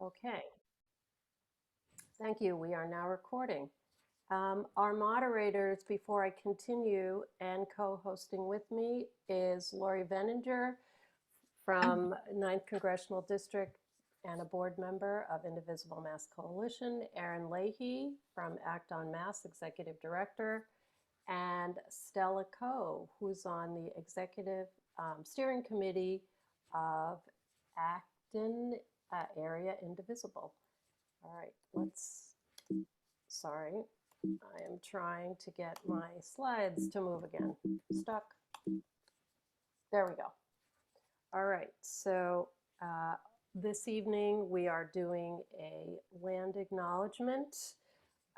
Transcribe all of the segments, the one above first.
Okay, thank you. We are now recording. Our moderators, before I continue, and co-hosting with me is Lori Veninger from 9th Congressional District and a board member of Indivisible Mass Coalition, Aaron Leahy from Act on Mass, Executive Director, and Stella Coe, who's on the Executive Steering Committee of Acton Area Indivisible. All right, sorry, I am trying to get my slides to move again. Stuck. There we go. All right, so this evening we are doing a land acknowledgement,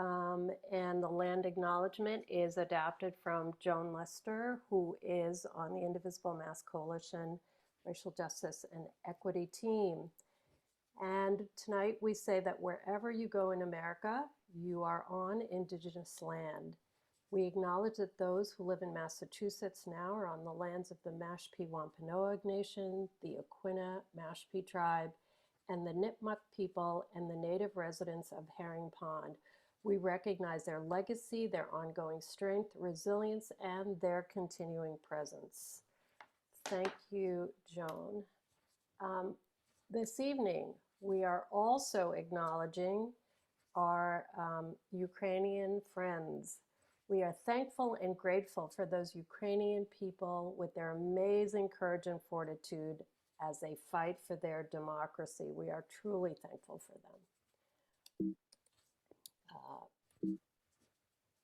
and the land acknowledgement is adapted from Joan Lester, who is on the Indivisible Mass Coalition Racial Justice and Equity team. And tonight we say that wherever you go in America, you are on Indigenous land. We acknowledge that those who live in Massachusetts now are on the lands of the Mashpee Wampanoag Nation, the Aquinnah Mashpee tribe, and the Nipmuc people and the native residents of Herring Pond. We recognize their legacy, their ongoing strength, resilience, and their continuing presence. Thank you, Joan. This evening, we are also acknowledging our Ukrainian friends. We are thankful and grateful for those Ukrainian people with their amazing courage and fortitude as they fight for their democracy. We are truly thankful for them.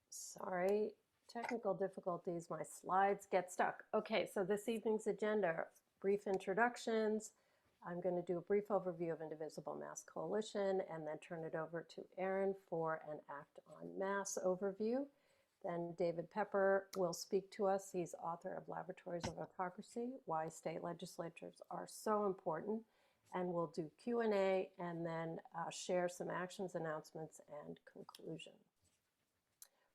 Sorry, technical difficulties, my slides get stuck. Okay, so this evening's agenda, brief introductions. I'm going to do a brief overview of Indivisible Mass Coalition and then turn it over to Aaron for an Act on Mass overview. Then David Pepper will speak to us. He's author of Laboratories of Autocracy, Why State Legislatures Are So Important. And we'll do Q&A and then share some actions, announcements, and conclusion.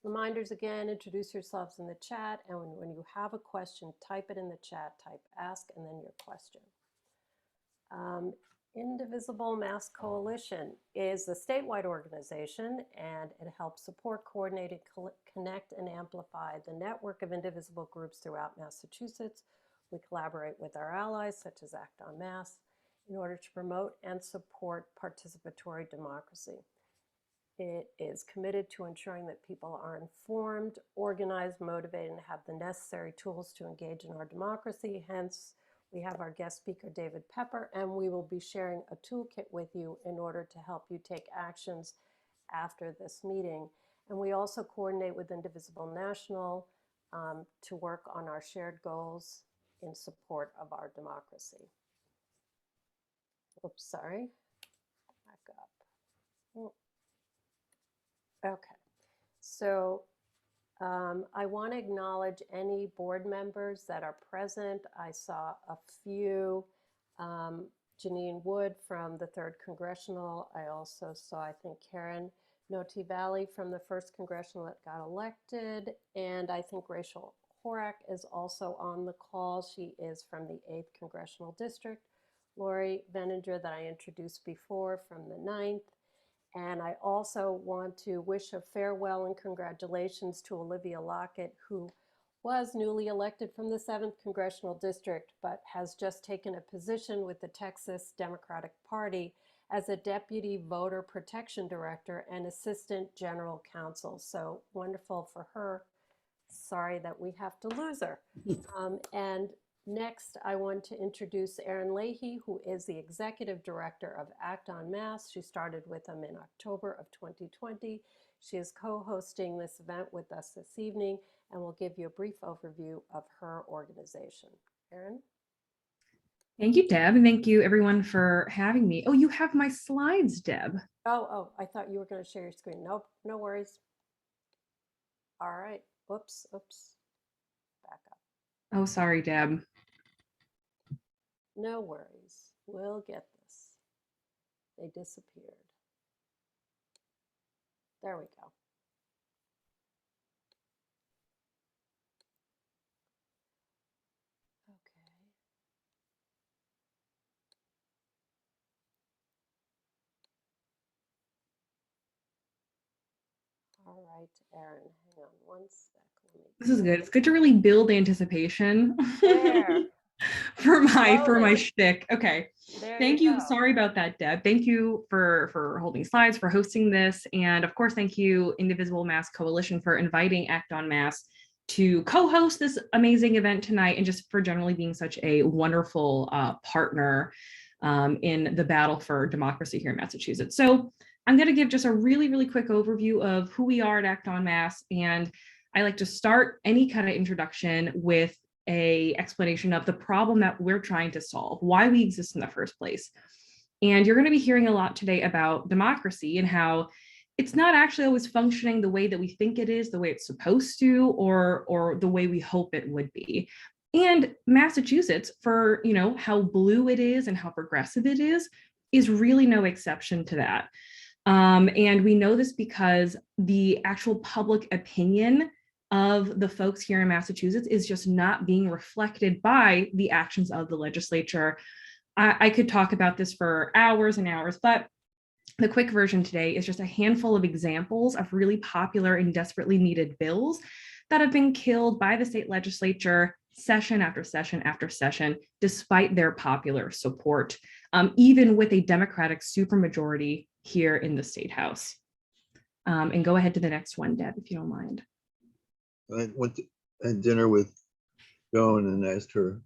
Reminders again, introduce yourselves in the chat. And when you have a question, type it in the chat, type ask and then your question. Indivisible Mass Coalition is a statewide organization, and it helps support, coordinate, connect, and amplify the network of indivisible groups throughout Massachusetts. We collaborate with our allies, such as Act on Mass, in order to promote and support participatory democracy. It is committed to ensuring that people are informed, organized, motivated, and have the necessary tools to engage in our democracy. Hence, we have our guest speaker, David Pepper, and we will be sharing a toolkit with you in order to help you take actions after this meeting. And we also coordinate with Indivisible National to work on our shared goals in support of our democracy. Oops, sorry, back up. Okay, so I want to acknowledge any board members that are present. I saw a few. Janine Wood from the 3rd Congressional. I also saw, I think, Karen Noti Valley from the 1st Congressional that got elected. And I think Rachel Horak is also on the call. She is from the 8th Congressional District. Lori Veninger, that I introduced before, from the 9th. And I also want to wish a farewell and congratulations to Olivia Lockett, who was newly elected from the 7th Congressional District, but has just taken a position with the Texas Democratic Party as a Deputy Voter Protection Director and Assistant General Counsel. So wonderful for her. Sorry that we have to lose her. And next, I want to introduce Aaron Leahy, who is the Executive Director of Act on Mass. She started with them in October of 2020. She is co-hosting this event with us this evening and will give you a brief overview of her organization. Aaron? Thank you, Deb, and thank you everyone for having me. Oh, you have my slides, Deb. Oh, I thought you were going to share your screen. Nope, no worries. All right, oops, back up. Oh, sorry, Deb. No worries, we'll get this. They disappeared. There we go. Okay. All right, Erin, hang on one sec. This is good. It's good to really build anticipation There, for my slowly. shtick. Okay. There Thank you you. go. Sorry about that, Deb. Thank you for holding slides, for hosting this. And of course, thank you, Indivisible Mass Coalition, for inviting Act on Mass to co-host this amazing event tonight, and just for generally being such a wonderful partner in the battle for democracy here in Massachusetts. So I'm going to give just a really, really quick overview of who we are at Act on Mass. And I like to start any kind of introduction with a explanation of the problem that we're trying to solve, why we exist in the first place. And you're going to be hearing a lot today about democracy and how it's not actually always functioning the way that we think it is, the way it's supposed to, or the way we hope it would be. And Massachusetts, for how blue it is and how progressive it is really no exception to that. And we know this because the actual public opinion of the folks here in Massachusetts is just not being reflected by the actions of the legislature. I could talk about this for hours and hours, but the quick version today is just a handful of examples of really popular and desperately needed bills that have been killed by the state legislature session after session after session, despite their popular support, even with a Democratic supermajority here in the State House. And go ahead to the next one, Deb, if you don't mind. I went to dinner with Joan and asked her.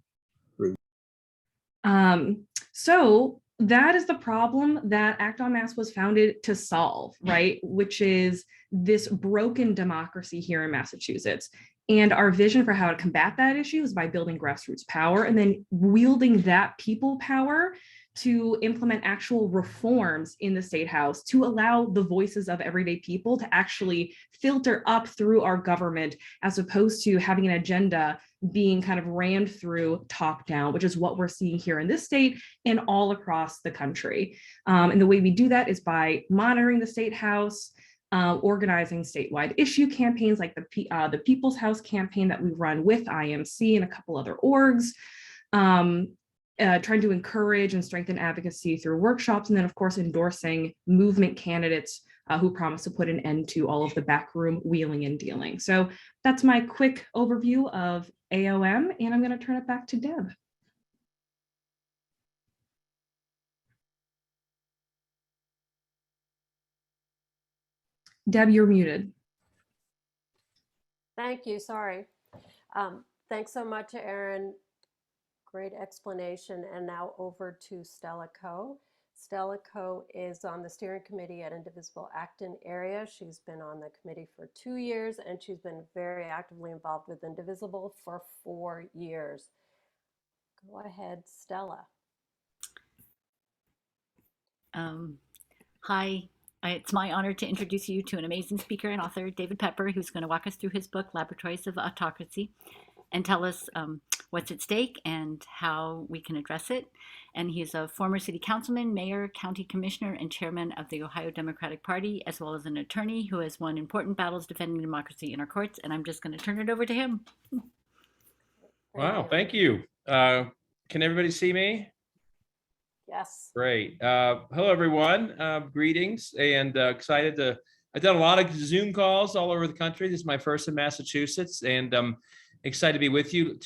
So that is the problem that Act on Mass was founded to solve, right? Which is this broken democracy here in Massachusetts. And our vision for how to combat that issue is by building grassroots power and then wielding that people power to implement actual reforms in the State House to allow the voices of everyday people to actually filter up through our government, as opposed to having an agenda being kind of rammed through top down, which is what we're seeing here in this state and all across the country. And the way we do that is by monitoring the State House, organizing statewide issue campaigns like the People's House campaign that we run with IMC and a couple other orgs, trying to encourage and strengthen advocacy through workshops, and then of course endorsing movement candidates who promise to put an end to all of the backroom wheeling and dealing. So that's my quick overview of AOM, and I'm going to turn it back to Deb. Deb, you're muted. Thank you, sorry. Thanks so much, Erin. Great explanation. And now over to Stella Coe. Stella Coe is on the steering committee at Indivisible Acton area. She's been on the committee for 2 years, and she's been very actively involved with Indivisible for 4 years. Go ahead, Stella. Hi, it's my honor to introduce you to an amazing speaker and author, David Pepper, who's going to walk us through his book, Laboratories of Autocracy, and tell us what's at stake and how we can address it. And he's a former city councilman, mayor, county commissioner, and chairman of the Ohio Democratic Party, as well as an attorney who has won important battles defending democracy in our courts. And I'm just going to turn it over to him. Wow, thank you. Can everybody see me? Yes. Great. Hello, everyone. Greetings, and excited to. I've done a lot of Zoom calls all over the country. This is my first in Massachusetts, and excited to be with you.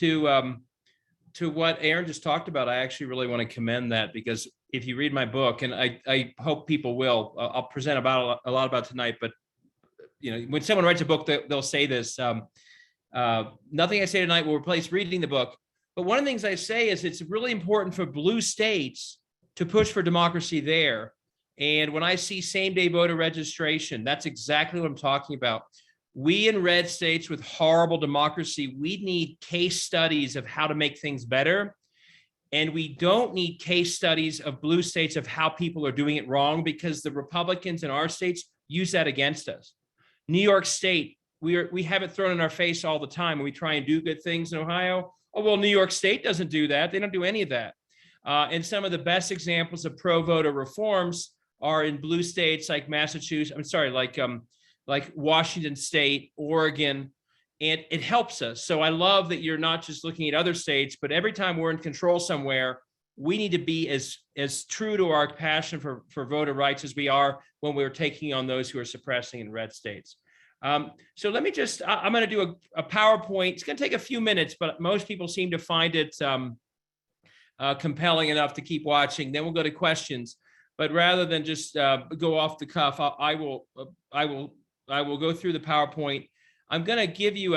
To what Erin just talked about, I actually really want to commend that, because if you read my book, and I hope people will, I'll present about a lot about tonight, but when someone writes a book, they'll say this, nothing I say tonight will replace reading the book. But one of the things I say is it's really important for blue states to push for democracy there. And when I see same-day voter registration, that's exactly what I'm talking about. We in red states with horrible democracy, we need case studies of how to make things better. And we don't need case studies of blue states of how people are doing it wrong, because the Republicans in our states use that against us. New York State, we have it thrown in our face all the time when we try and do good things in Ohio. Oh, well, New York State doesn't do that. They don't do any of that. And some of the best examples of pro-voter reforms are in blue states like Massachusetts, like Washington State, Oregon, and it helps us. So I love that you're not just looking at other states, but every time we're in control somewhere, we need to be as true to our passion for voter rights as we are when we're taking on those who are suppressing in red states. So let me just, I'm going to do a PowerPoint. It's going to take a few minutes, but most people seem to find it compelling enough to keep watching. Then we'll go to questions. But rather than just go off the cuff, I will go through the PowerPoint. I'm going to give you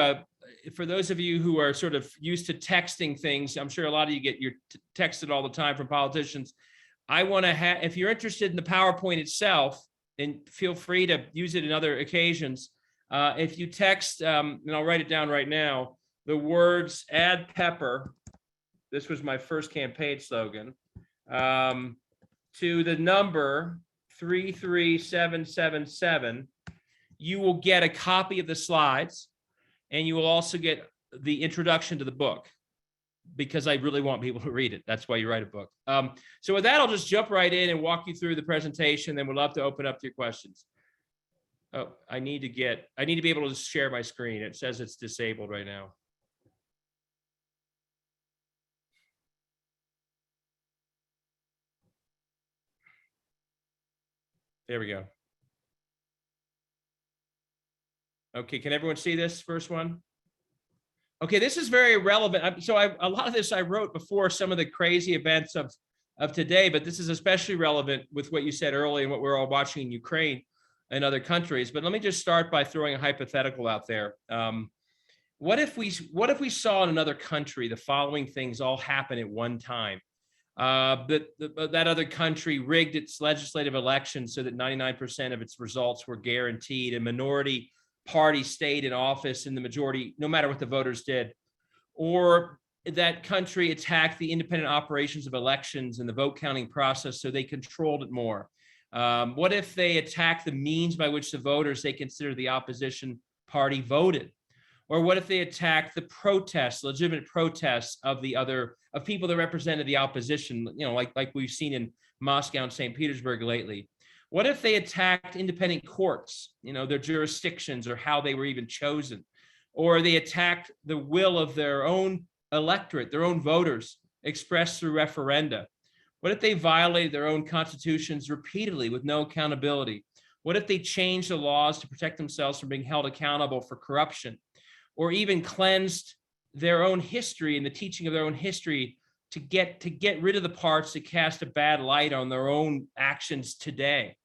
for those of you who are sort of used to texting things, I'm sure a lot of you get texted all the time from politicians. I want to have, if you're interested in the PowerPoint itself, and feel free to use it in other occasions. If you text, and I'll write it down right now, the words "add Pepper," this was my first campaign slogan, to the number 33777, you will get a copy of the slides, and you will also get the introduction to the book, because I really want people to read it. That's why you write a book. So with that, I'll just jump right in and walk you through the presentation. Then we'd love to open up to your questions. Oh, I need to be able to share my screen. It says it's disabled right now. There we go. Okay, can everyone see this first one? Okay, this is very relevant. So a lot of this I wrote before some of the crazy events of today, but this is especially relevant with what you said earlier and what we're all watching in Ukraine and other countries. But let me just start by throwing a hypothetical out there. What if we saw in another country the following things all happen at one time? That other country rigged its legislative elections so that 99% of its results were guaranteed. A minority party stayed in office in the majority, no matter what the voters did. Or that country attacked the independent operations of elections and the vote counting process so they controlled it more. What if they attacked the means by which the voters they consider the opposition party voted? Or what if they attacked the protests, legitimate protests of people that represented the opposition, like we've seen in Moscow and St. Petersburg lately? What if they attacked independent courts, their jurisdictions or how they were even chosen? Or they attacked the will of their own electorate, their own voters expressed through referenda? What if they violated their own constitutions repeatedly with no accountability? What if they changed the laws to protect themselves from being held accountable for corruption? Or even cleansed their own history and the teaching of their own history to get rid of the parts that cast a bad light on their own actions today?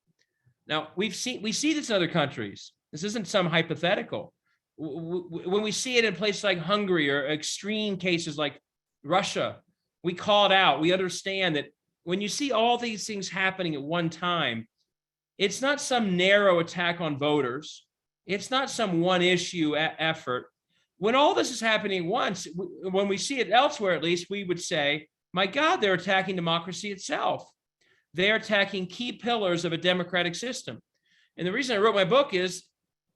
Now, we see this in other countries. This isn't some hypothetical. When we see it in places like Hungary or extreme cases like Russia, we call it out. We understand that when you see all these things happening at one time, it's not some narrow attack on voters. It's not some one issue effort. When all this is happening at once, when we see it elsewhere, at least, we would say, my God, they're attacking democracy itself. They're attacking key pillars of a democratic system. And the reason I wrote my book is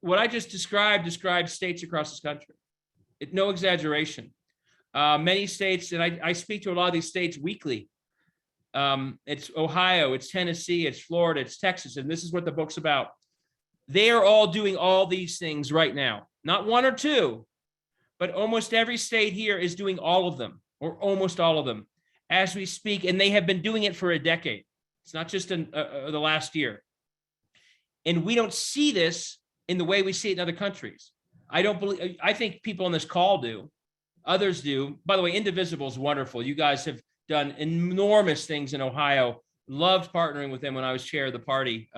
what I just described states across this country. No exaggeration. Many states, and I speak to a lot of these states weekly. It's Ohio, it's Tennessee, it's Florida, it's Texas, and this is what the book's about. They are all doing all these things right now. Not one or two, but almost every state here is doing all of them, or almost all of them, as we speak, and they have been doing it for a decade. It's not just in the last year. And we don't see this in the way we see it in other countries. I think people on this call do. Others do. By the way, Indivisible is wonderful. You guys have done enormous things in Ohio. Loved partnering with them when I was chair of the party.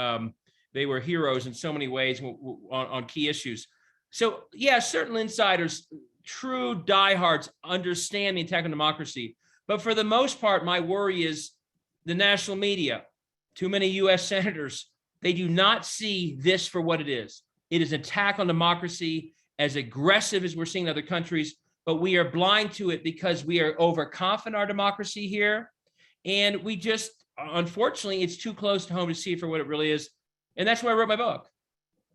They were heroes in so many ways on key issues. So yeah, certain insiders, true diehards, understand the attack on democracy. But for the most part, my worry is the national media, too many US senators, they do not see this for what it is. It is an attack on democracy, as aggressive as we're seeing in other countries, but we are blind to it because we are overconfident in our democracy here. And we just, unfortunately, it's too close to home to see it for what it really is. And that's why I wrote my book.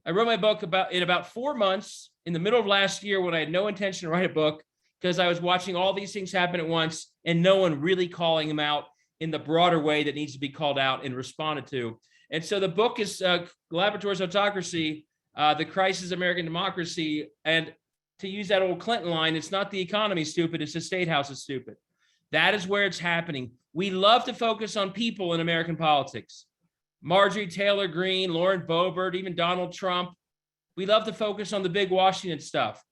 I wrote my book in about 4 months in the middle of last year when I had no intention to write a book, because I was watching all these things happen at once and no one really calling them out in the broader way that needs to be called out and responded to. And so the book is Laboratories of Autocracy, The Crisis of American Democracy. And to use that old Clinton line, it's not the economy stupid, it's the state house is stupid. That is where it's happening. We love to focus on people in American politics. Marjorie Taylor Greene, Lauren Boebert, even Donald Trump. We love to focus on the big Washington stuff.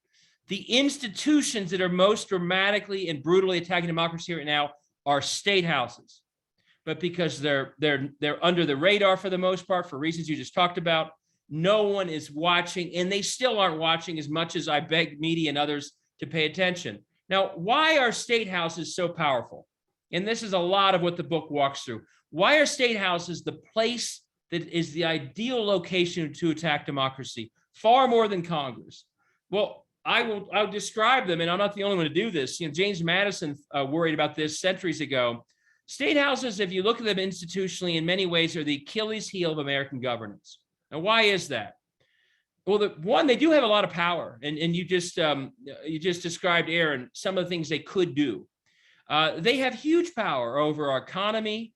The institutions that are most dramatically and brutally attacking democracy right now are state houses. But because they're under the radar for the most part, for reasons you just talked about, no one is watching, and they still aren't watching as much as I beg media and others to pay attention. Now, why are state houses so powerful? And this is a lot of what the book walks through. Why are state houses the place that is the ideal location to attack democracy, far more than Congress? Well, I'll describe them, and I'm not the only one to do this. James Madison worried about this centuries ago. State houses, if you look at them institutionally, in many ways are the Achilles heel of American governance. Now, why is that? Well, one, they do have a lot of power, and you just described, Aaron, some of the things they could do. They have huge power over our economy,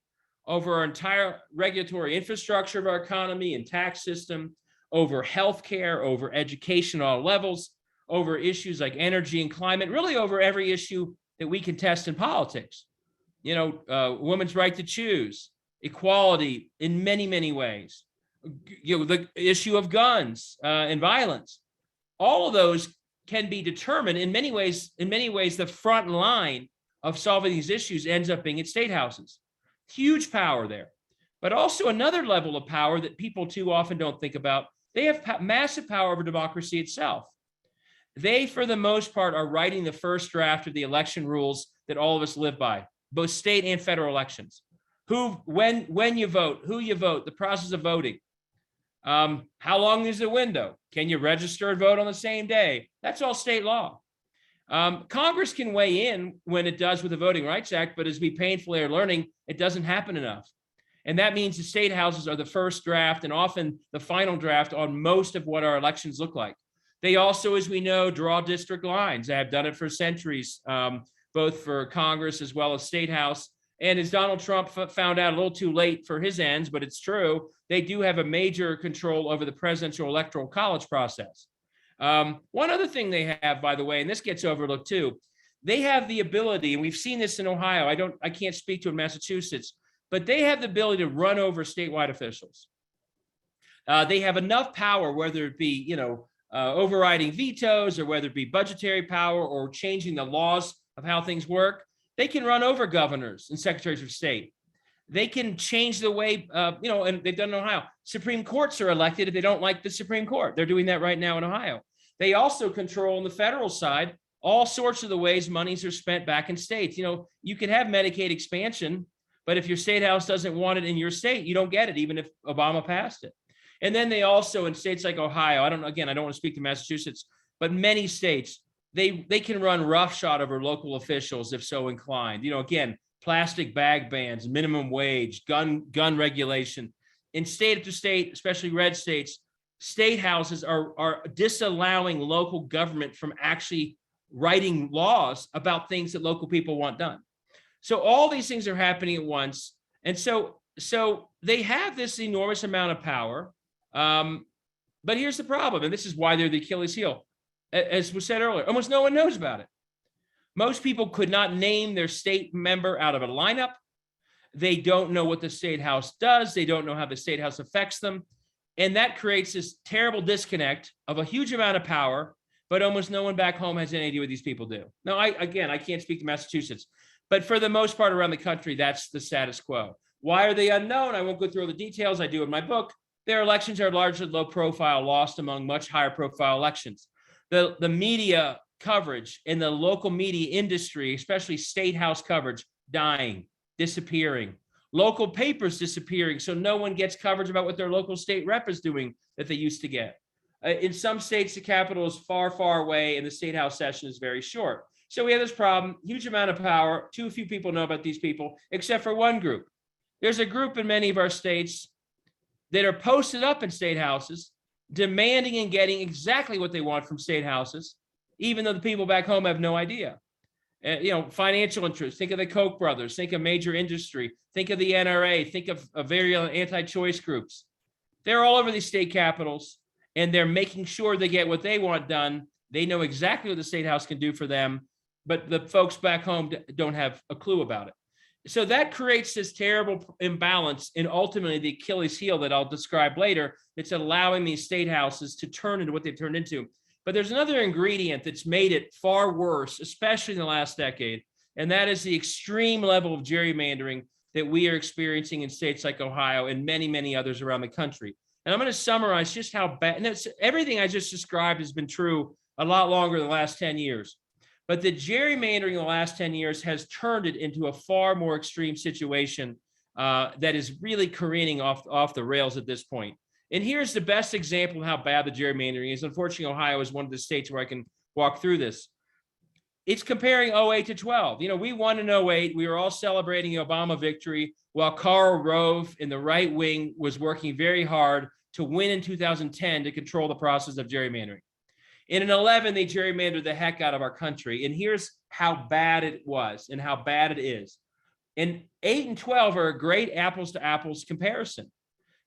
over our entire regulatory infrastructure of our economy and tax system, over healthcare, over education at all levels, over issues like energy and climate, really over every issue that we contest in politics. Women's right to choose, equality in many, many ways, the issue of guns and violence. All of those can be determined in many ways. In many ways, the front line of solving these issues ends up being at state houses. Huge power there. But also another level of power that people too often don't think about. They have massive power over democracy itself. They, for the most part, are writing the first draft of the election rules that all of us live by, both state and federal elections. When you vote, who you vote, the process of voting. How long is the window? Can you register and vote on the same day? That's all state law. Congress can weigh in when it does with the Voting Rights Act, but as we painfully are learning, it doesn't happen enough. And that means the state houses are the first draft and often the final draft on most of what our elections look like. They also, as we know, draw district lines. They have done it for centuries, both for Congress as well as State House. And as Donald Trump found out a little too late for his ends, but it's true, they do have a major control over the presidential electoral college process. One other thing they have, by the way, and this gets overlooked too, they have the ability, and we've seen this in Ohio, I can't speak to in Massachusetts, but they have the ability to run over statewide officials. They have enough power, whether it be, overriding vetoes or whether it be budgetary power or changing the laws of how things work. They can run over governors and secretaries of state. They can change the way, and they've done in Ohio. Supreme Courts are elected if they don't like the Supreme Court. They're doing that right now in Ohio. They also control on the federal side all sorts of the ways monies are spent back in states. You can have Medicaid expansion, but if your state house doesn't want it in your state, you don't get it, even if Obama passed it. And then they also, in states like Ohio, I don't want to speak to Massachusetts, but many states, they can run roughshod over local officials if so inclined. Again, plastic bag bans, minimum wage, gun regulation. In state after state, especially red states, state houses are disallowing local government from actually writing laws about things that local people want done. So all these things are happening at once. And so they have this enormous amount of power. But here's the problem, and this is why they're the Achilles heel. As was said earlier, almost no one knows about it. Most people could not name their state member out of a lineup. They don't know what the state house does. They don't know how the state house affects them. And that creates this terrible disconnect of a huge amount of power, but almost no one back home has any idea what these people do. Now, I can't speak to Massachusetts, but for the most part around the country, that's the status quo. Why are they unknown? I won't go through all the details. I do in my book. Their elections are largely low profile, lost among much higher profile elections. The media coverage in the local media industry, especially state house coverage, dying, disappearing. Local papers disappearing, so no one gets coverage about what their local state rep is doing that they used to get. In some states, the capital is far, far away and the state house session is very short. So we have this problem, huge amount of power. Too few people know about these people, except for one group. There's a group in many of our states that are posted up in state houses, demanding and getting exactly what they want from state houses, even though the people back home have no idea. Financial interests, think of the Koch brothers, think of major industry, think of the NRA, think of very anti-choice groups. They're all over these state capitals, and they're making sure they get what they want done. They know exactly what the state house can do for them, but the folks back home don't have a clue about it. so that creates this terrible imbalance and ultimately the Achilles heel that I'll describe later that's allowing these state houses to turn into what they've turned into. But there's another ingredient that's made it far worse, especially in the last decade, and that is the extreme level of gerrymandering that we are experiencing in states like Ohio and many, many others around the country. And I'm going to summarize just how bad, and it's, everything I just described has been true a lot longer than the last 10 years. But the gerrymandering in the last 10 years has turned it into a far more extreme situation that is really careening off the rails at this point. And here's the best example of how bad the gerrymandering is. Unfortunately, Ohio is one of the states where I can walk through this. It's comparing 08 to 12. You know, we won in 08. We were all celebrating the Obama victory while Karl Rove in the right wing was working very hard to win in 2010 to control the process of gerrymandering. In an 11, they gerrymandered the heck out of our country. And here's how bad it was and how bad it is. And 8 and 12 are a great apples to apples comparison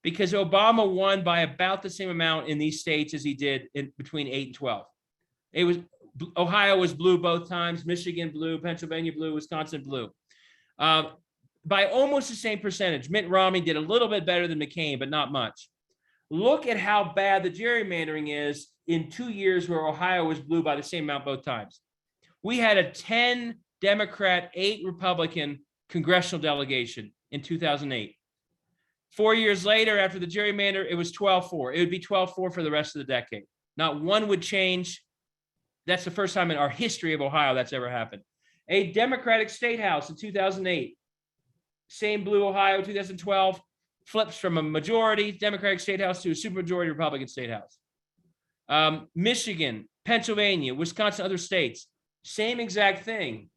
because Obama won by about the same amount in these states as he did in between 8 and 12. It was Ohio was blue both times, Michigan blue, Pennsylvania blue, Wisconsin blue. By almost the same percentage. Mitt Romney did a little bit better than McCain, but not much. Look at how bad the gerrymandering is in 2 years where Ohio was blue by the same amount both times. We had a 10 Democrat, 8 Republican congressional delegation in 2008. 4 years later, after the gerrymander, it was 12-4. It would be 12-4 for the rest of the decade. Not one would change. That's the first time in our history of Ohio that's ever happened. A Democratic state house in 2008, same blue Ohio, 2012, flips from a majority Democratic state house to a supermajority Republican state house. Michigan, Pennsylvania, Wisconsin, other states, same exact thing.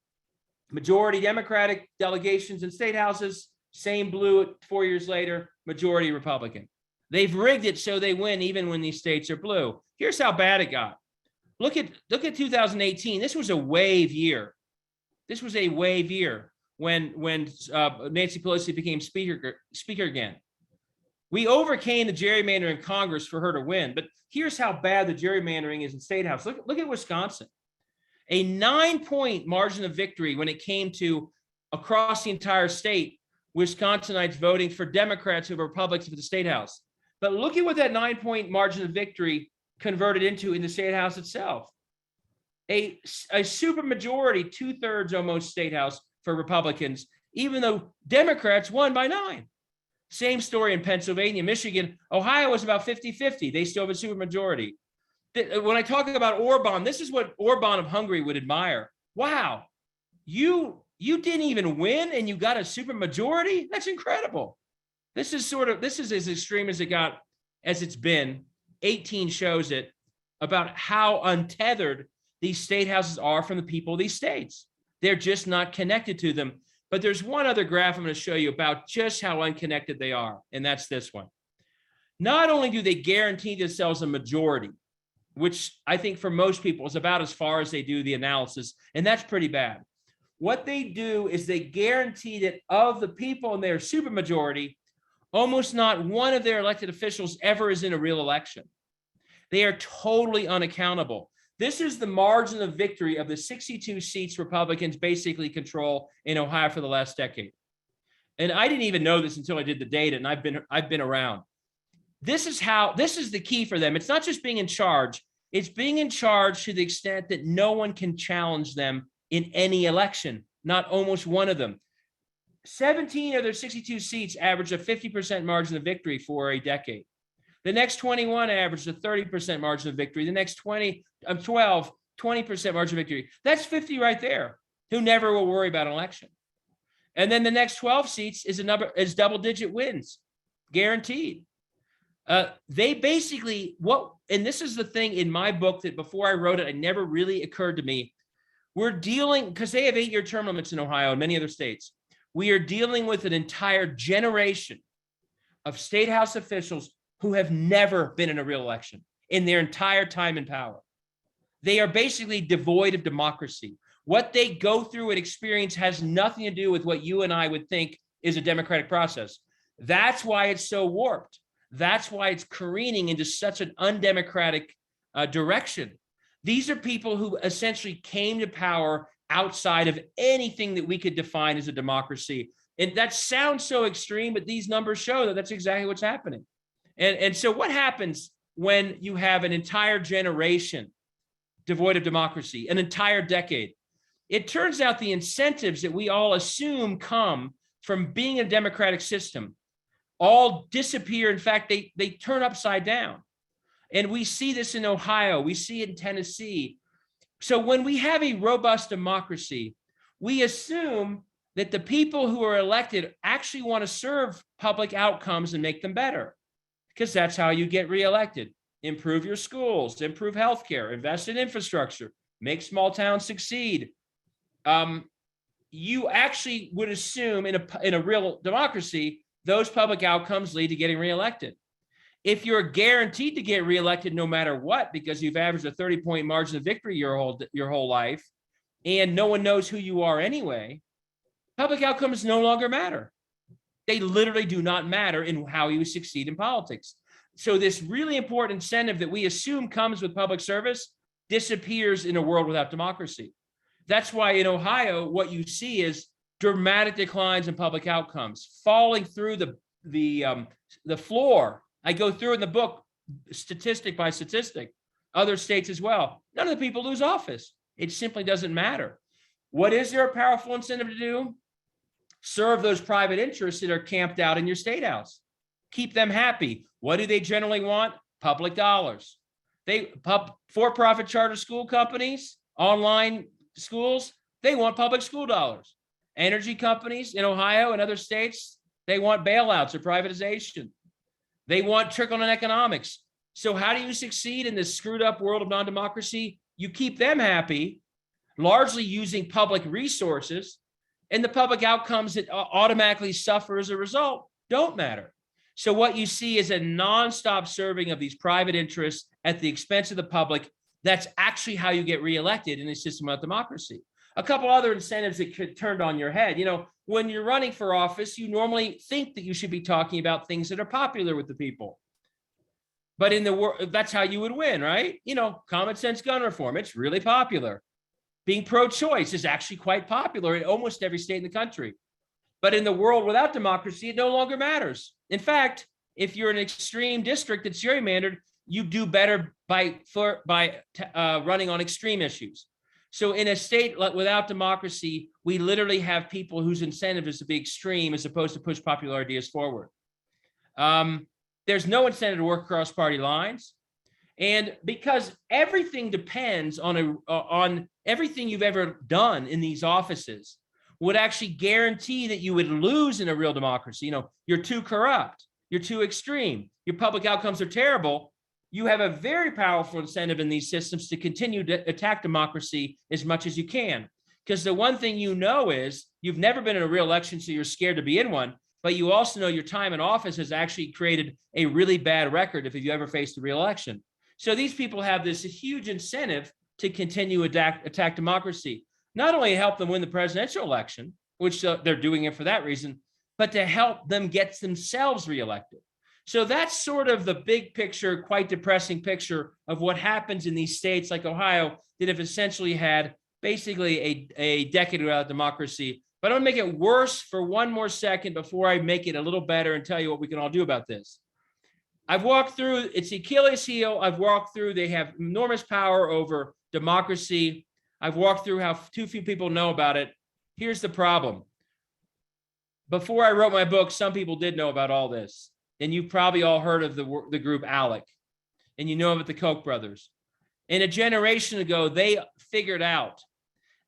Majority Democratic delegations in state houses, same blue 4 years later, majority Republican. They've rigged it so they win even when these states are blue. Here's how bad it got. Look at 2018. This was a wave year. This was a wave year when Nancy Pelosi became speaker again. We overcame the gerrymandering in Congress for her to win, but here's how bad the gerrymandering is in state house. Look at Wisconsin. A 9-point margin of victory when it came to across the entire state, Wisconsinites voting for Democrats over Republicans for the state house. But look at what that 9-point margin of victory converted into in the state house itself. A supermajority, 2/3 almost state house for Republicans, even though Democrats won by 9. Same story in Pennsylvania, Michigan, Ohio was about 50-50. They still have a supermajority. When I talk about Orban, this is what Orban of Hungary would admire. Wow, you didn't even win and you got a supermajority? That's incredible. This is as extreme as it's been. 18 shows it about how untethered these state houses are from the people of these states. They're just not connected to them. But there's one other graph I'm going to show you about just how unconnected they are, and that's this one. Not only do they guarantee themselves a majority, which I think for most people is about as far as they do the analysis, and that's pretty bad. What they do is they guarantee that of the people in their supermajority, almost not one of their elected officials ever is in a real election. They are totally unaccountable. This is the margin of victory of the 62 seats Republicans basically control in Ohio for the last decade. And I didn't even know this until I did the data, and I've been around. This is the key for them. It's not just being in charge, it's being in charge to the extent that no one can challenge them in any election, not almost one of them. 17 of their 62 seats averaged a 50% margin of victory for a decade. The next 21 averaged a 30% margin of victory. The next 20 margin of victory. That's 50 right there, who never will worry about an election. And then the next 12 seats is double-digit wins, guaranteed. They basically, and this is the thing in my book that before I wrote it, it never really occurred to me. We're dealing, because they have 8-year term limits in Ohio and many other states. We are dealing with an entire generation of state house officials who have never been in a real election in their entire time in power. They are basically devoid of democracy. What they go through and experience has nothing to do with what you and I would think is a democratic process. That's why it's so warped. That's why it's careening into such an undemocratic direction. These are people who essentially came to power outside of anything that we could define as a democracy. And that sounds so extreme, but these numbers show that that's exactly what's happening. And so what happens when you have an entire generation devoid of democracy, an entire decade? It turns out the incentives that we all assume come from being a democratic system all disappear. In fact, they turn upside down. And we see this in Ohio, we see it in Tennessee. So when we have a robust democracy, we assume that the people who are elected actually want to serve public outcomes and make them better, because that's how you get reelected. Improve your schools, improve healthcare, invest in infrastructure, make small towns succeed. You actually would assume in a real democracy, those public outcomes lead to getting reelected. If you're guaranteed to get reelected no matter what, because you've averaged a 30-point margin of victory your whole life, and no one knows who you are anyway, public outcomes no longer matter. They literally do not matter in how you succeed in politics. So this really important incentive that we assume comes with public service disappears in a world without democracy. That's why in Ohio, what you see is dramatic declines in public outcomes, falling through the floor. I go through in the book, statistic by statistic, other states as well. None of the people lose office. It simply doesn't matter. What is there a powerful incentive to do? Serve those private interests that are camped out in your state house. Keep them happy. What do they generally want? Public dollars. For-profit charter school companies, online schools, they want public school dollars. Energy companies in Ohio and other states, they want bailouts or privatization. They want trickle-down economics. So how do you succeed in this screwed up world of non-democracy? You keep them happy, largely using public resources, and the public outcomes that automatically suffer as a result don't matter. So what you see is a nonstop serving of these private interests at the expense of the public. That's actually how you get reelected in a system of democracy. A couple other incentives that could turn on your head. You know, when you're running for office, you normally think that you should be talking about things that are popular with the people. But in the world, that's how you would win, right? You know, common sense gun reform, it's really popular. Being pro-choice is actually quite popular in almost every state in the country. But in the world without democracy, it no longer matters. In fact, if you're an extreme district that's gerrymandered, you do better by running on extreme issues. So in a state without democracy, we literally have people whose incentive is to be extreme as opposed to push popular ideas forward. There's no incentive to work across party lines. And because everything depends on everything you've ever done in these offices would actually guarantee that you would lose in a real democracy. You know, you're too corrupt, you're too extreme, your public outcomes are terrible. You have a very powerful incentive in these systems to continue to attack democracy as much as you can. Because the one thing you know is you've never been in a real election, so you're scared to be in one, but you also know your time in office has actually created a really bad record if you ever faced a real election. So these people have this huge incentive to continue attack democracy, not only help them win the presidential election, which they're doing it for that reason, but to help them get themselves reelected. So that's sort of the big picture, quite depressing picture of what happens in these states like Ohio that have essentially had basically a decade without democracy. But I'm going to make it worse for one more second before I make it a little better and tell you what we can all do about this. I've walked through, it's the Achilles heel. I've walked through, they have enormous power over democracy. I've walked through how too few people know about it. Here's the problem. Before I wrote my book, some people did know about all this. And you've probably all heard of the group ALEC, and you know about the Koch brothers. And a generation ago, they figured out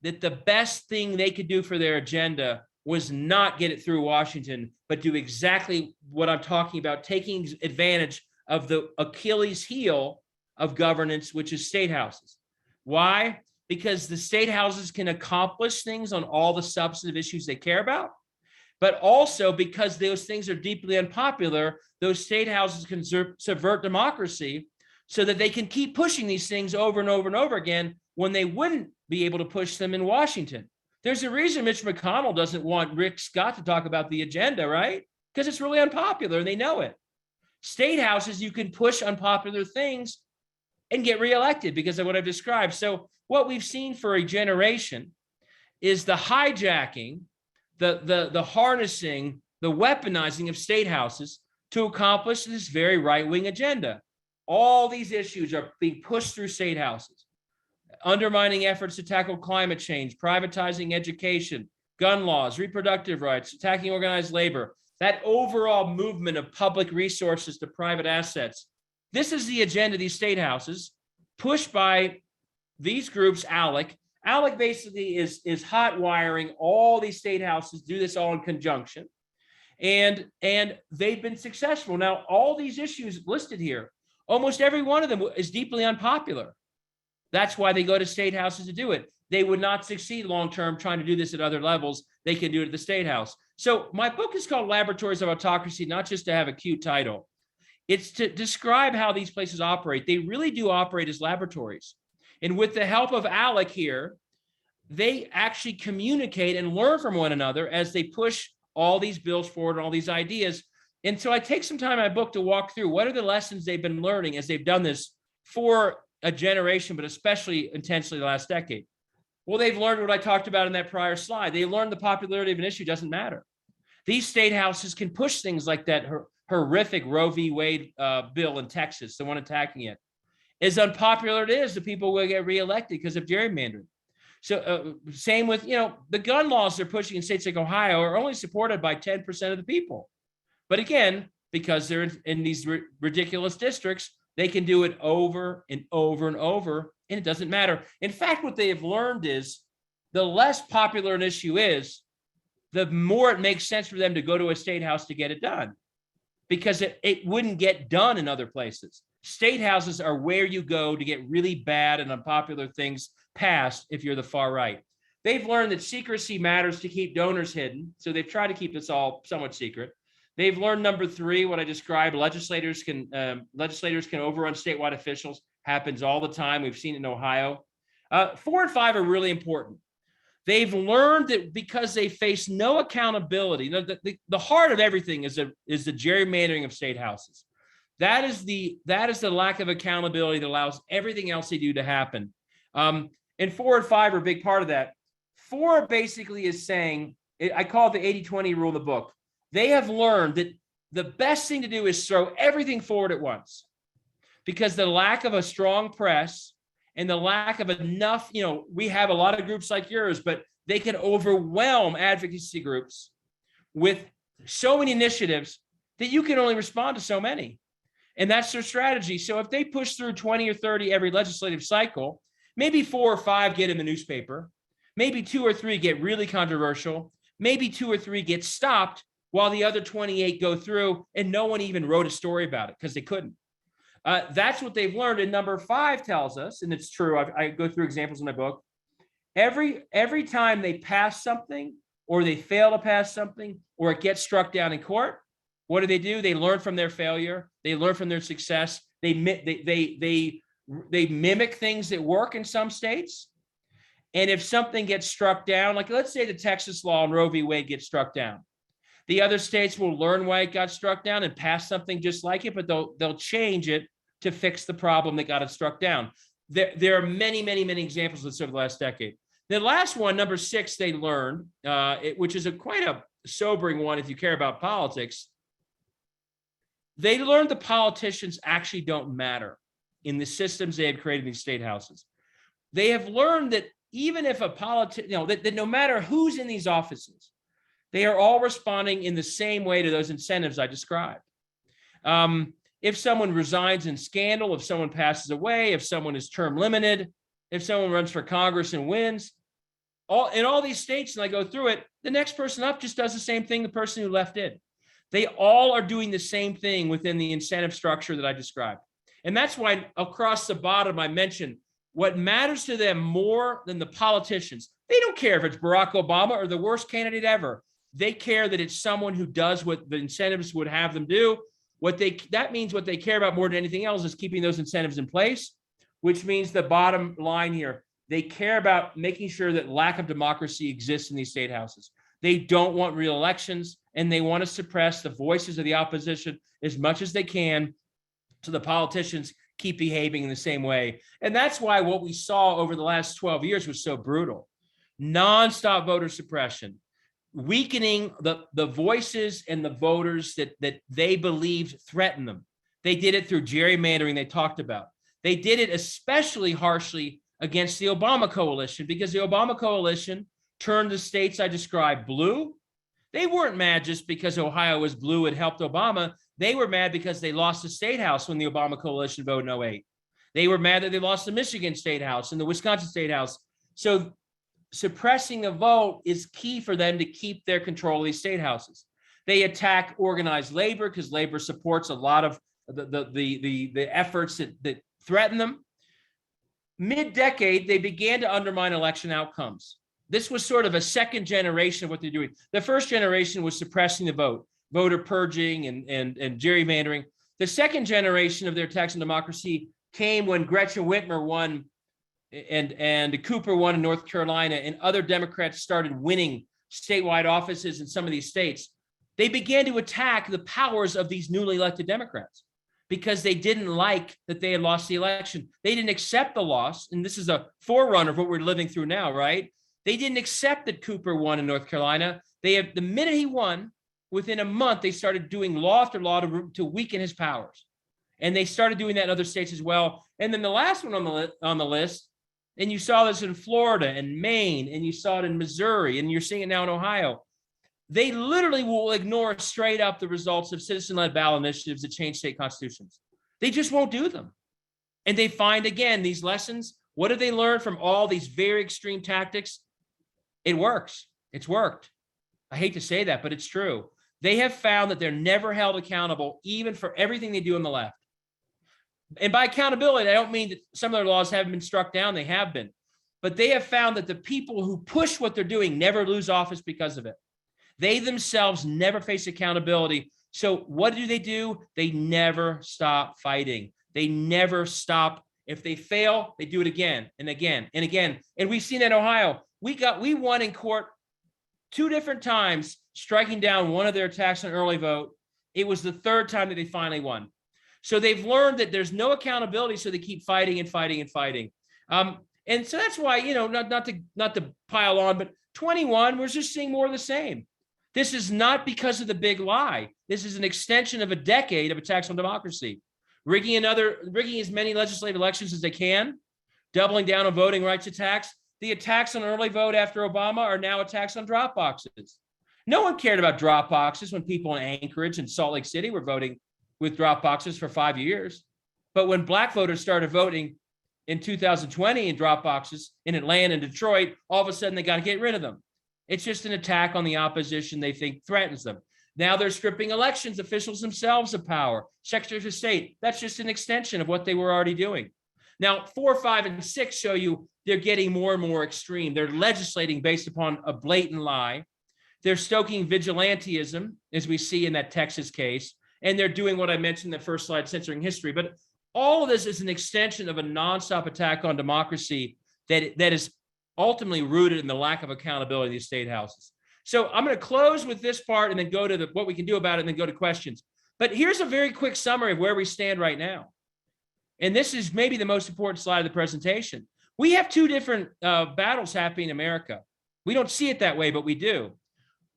that the best thing they could do for their agenda was not get it through Washington, but do exactly what I'm talking about, taking advantage of the Achilles heel of governance, which is state houses. Why? Because the state houses can accomplish things on all the substantive issues they care about, but also because those things are deeply unpopular, those state houses can subvert democracy so that they can keep pushing these things over and over and over again when they wouldn't be able to push them in Washington. There's a reason Mitch McConnell doesn't want Rick Scott to talk about the agenda, right? Because it's really unpopular and they know it. State houses, you can push unpopular things and get reelected because of what I've described. So what we've seen for a generation is the hijacking, the harnessing, the weaponizing of state houses to accomplish this very right-wing agenda. All these issues are being pushed through state houses, undermining efforts to tackle climate change, privatizing education, gun laws, reproductive rights, attacking organized labor, that overall movement of public resources to private assets. This is the agenda of these state houses, pushed by these groups. ALEC basically is hot wiring all these state houses, do this all in conjunction. And they've been successful. Now, all these issues listed here, almost every one of them is deeply unpopular. That's why they go to state houses to do it. They would not succeed long-term trying to do this at other levels. They can do it at the state house. So my book is called Laboratories of Autocracy, not just to have a cute title. It's to describe how these places operate. They really do operate as laboratories. And with the help of ALEC here, they actually communicate and learn from one another as they push all these bills forward and all these ideas. And so I take some time in my book to walk through what are the lessons they've been learning as they've done this for a generation, but especially intensely the last decade. Well, they've learned what I talked about in that prior slide. They learned the popularity of an issue doesn't matter. These state houses can push things like that horrific Roe v. Wade bill in Texas, the one attacking it. As unpopular it is, the people will get reelected because of gerrymandering. So same with, the gun laws they're pushing in states like Ohio are only supported by 10% of the people. But again, because they're in these ridiculous districts, they can do it over and over and over, and it doesn't matter. In fact, what they have learned is the less popular an issue is, the more it makes sense for them to go to a state house to get it done, because it wouldn't get done in other places. State houses are where you go to get really bad and unpopular things passed if you're the far right. They've learned that secrecy matters to keep donors hidden, so they've tried to keep this all somewhat secret. They've learned number 3, what I described, legislators can overrun statewide officials. Happens all the time. We've seen it in Ohio. 4 and 5 are really important. They've learned that because they face no accountability, the heart of everything is the gerrymandering of state houses. That is the lack of accountability that allows everything else they do to happen. And 4 and 5 are a big part of that. 4 basically is saying, I call it the 80-20 rule in the book. They have learned that the best thing to do is throw everything forward at once, because the lack of a strong press and the lack of enough, we have a lot of groups like yours, but they can overwhelm advocacy groups with so many initiatives that you can only respond to so many. And that's their strategy. So if they push through 20 or 30 every legislative cycle, maybe 4 or 5 get in the newspaper, maybe 2 or 3 get really controversial, maybe 2 or 3 get stopped, while the other 28 go through and no one even wrote a story about it because they couldn't. That's what they've learned. And number 5 tells us, and it's true, I go through examples in my book, every time they pass something or they fail to pass something or it gets struck down in court, what do? They learn from their failure. They learn from their success. They mimic things that work in some states. And if something gets struck down, like let's say the Texas law on Roe v. Wade gets struck down, the other states will learn why it got struck down and pass something just like it, but they'll change it to fix the problem that got it struck down. There are many, many, many examples of this over the last decade. The last one, number 6, they learned, which is quite a sobering one if you care about politics. They learned the politicians actually don't matter in the systems they had created in these state houses. They have learned that even if a politician, that no matter who's in these offices, they are all responding in the same way to those incentives I described. If someone resigns in scandal, if someone passes away, if someone is term limited, if someone runs for Congress and wins, in all these states, and I go through it, the next person up just does the same thing the person who left did. They all are doing the same thing within the incentive structure that I described. And that's why across the bottom, I mentioned what matters to them more than the politicians. They don't care if it's Barack Obama or the worst candidate ever. They care that it's someone who does what the incentives would have them do. That means what they care about more than anything else is keeping those incentives in place, which means the bottom line here, they care about making sure that lack of democracy exists in these state houses. They don't want real elections, and they want to suppress the voices of the opposition as much as they can so the politicians keep behaving in the same way. And that's why what we saw over the last 12 years was so brutal. nonstop voter suppression, weakening the voices and the voters that they believed threatened them. They did it through gerrymandering they talked about. They did it especially harshly against the Obama coalition, because the Obama coalition turned the states I described blue. They weren't mad just because Ohio was blue and helped Obama. They were mad because they lost the state house when the Obama coalition voted in 2008. They were mad that they lost the Michigan state house and the Wisconsin state house. So suppressing a vote is key for them to keep their control of these state houses. They attack organized labor because labor supports a lot of the efforts that threaten them. Mid-decade, they began to undermine election outcomes. This was sort of a second generation of what they're doing. The first generation was suppressing the vote, voter purging and gerrymandering. The second generation of their attacks on democracy came when Gretchen Whitmer won and Cooper won in North Carolina, and other Democrats started winning statewide offices in some of these states. They began to attack the powers of these newly elected Democrats because they didn't like that they had lost the election. They didn't accept the loss, and this is a forerunner of what we're living through now, right? They didn't accept that Cooper won in North Carolina. The minute he won, within a month, they started doing law after law to weaken his powers. And they started doing that in other states as well. And then the last one on the list, and you saw this in Florida and Maine, and you saw it in Missouri, and you're seeing it now in Ohio. They literally will ignore straight up the results of citizen-led ballot initiatives that change state constitutions. They just won't do them. And they find, again, these lessons. What did they learn from all these very extreme tactics? It works. It's worked. I hate to say that, but it's true. They have found that they're never held accountable, even for everything they do on the left. And by accountability, I don't mean that some of their laws haven't been struck down. They have been. But they have found that the people who push what they're doing never lose office because of it. They themselves never face accountability. So what do? They never stop fighting. They never stop. If they fail, they do it again and again and again. And we've seen that in Ohio. We won in court 2 different times, striking down one of their attacks on early vote. It was the 3rd time that they finally won. So they've learned that there's no accountability, so they keep fighting and fighting and fighting. And so that's why, not to pile on, but 21, we're just seeing more of the same. This is not because of the big lie. This is an extension of a decade of attacks on democracy, rigging as many legislative elections as they can, doubling down on voting rights attacks. The attacks on early vote after Obama are now attacks on drop boxes. No one cared about drop boxes when people in Anchorage and Salt Lake City were voting with drop boxes for 5 years. But when Black voters started voting in 2020 in drop boxes in Atlanta and Detroit, all of a sudden they got to get rid of them. It's just an attack on the opposition they think threatens them. Now they're stripping elections officials themselves of power. Secretaries of State, that's just an extension of what they were already doing. Now, 4, 5, and 6 show you they're getting more and more extreme. They're legislating based upon a blatant lie. They're stoking vigilantism, as we see in that Texas case. And they're doing what I mentioned in the first slide, censoring history. But all of this is an extension of a nonstop attack on democracy that is ultimately rooted in the lack of accountability of these state houses. So I'm going to close with this part and then go to what we can do about it and then go to questions. But here's a very quick summary of where we stand right now. And this is maybe the most important slide of the presentation. We have 2 different battles happening in America. We don't see it that way, but we do.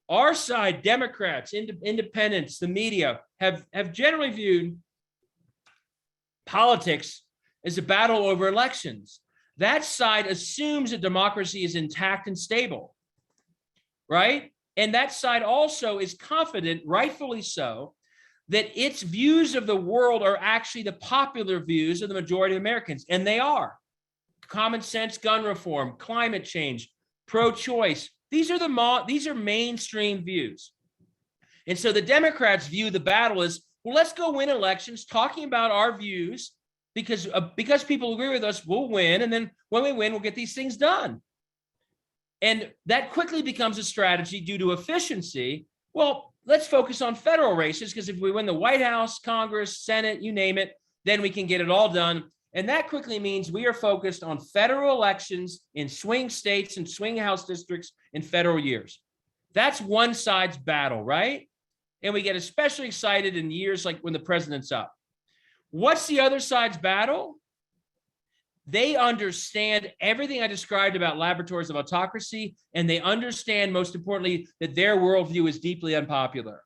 Our side, Democrats, independents, the media, have generally viewed politics as a battle over elections. That side assumes that democracy is intact and stable, right? And that side also is confident, rightfully so, that its views of the world are actually the popular views of the majority of Americans, and they are. Common sense gun reform, climate change, pro-choice. These are mainstream views. And so the Democrats view the battle as, well, let's go win elections talking about our views because people agree with us, we'll win. And then when we win, we'll get these things done. And that quickly becomes a strategy due to efficiency. Well, let's focus on federal races because if we win the White House, Congress, Senate, you name it, then we can get it all done. And that quickly means we are focused on federal elections in swing states and swing House districts in federal years. That's one side's battle, right? And we get especially excited in years like when the president's up. What's the other side's battle? They understand everything I described about laboratories of autocracy, and they understand, most importantly, that their worldview is deeply unpopular.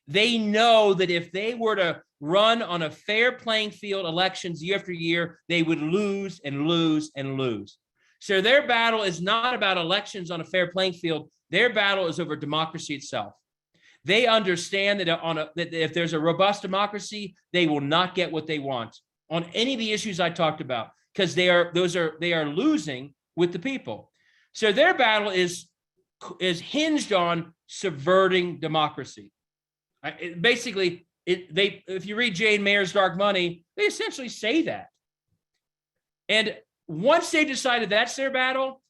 They know that if they were to run on a fair playing field elections year after year, they would lose and lose and lose. So their battle is not about elections on a fair playing field. Their battle is over democracy itself. They understand that that if there's a robust democracy, they will not get what they want on any of the issues I talked about, because they are losing with the people. So their battle is hinged on subverting democracy. If you read Jane Mayer's Dark Money, they essentially say that. And once they decided that's their battle,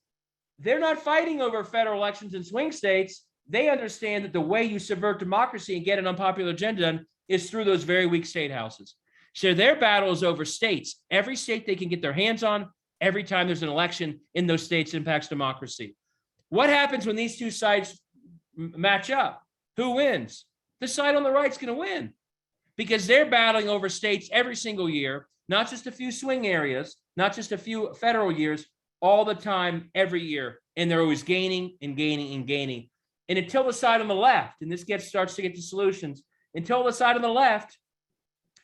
they're not fighting over federal elections in swing states. They understand that the way you subvert democracy and get an unpopular agenda done is through those very weak state houses. So their battle is over states. Every state they can get their hands on, every time there's an election in those states impacts democracy. What happens when these two sides match up? Who wins? The side on the right is going to win, because they're battling over states every single year, not just a few swing areas, not just a few federal years, all the time, every year. And they're always gaining and gaining and gaining. And until the side on the left, and this starts to get to solutions, until the side on the left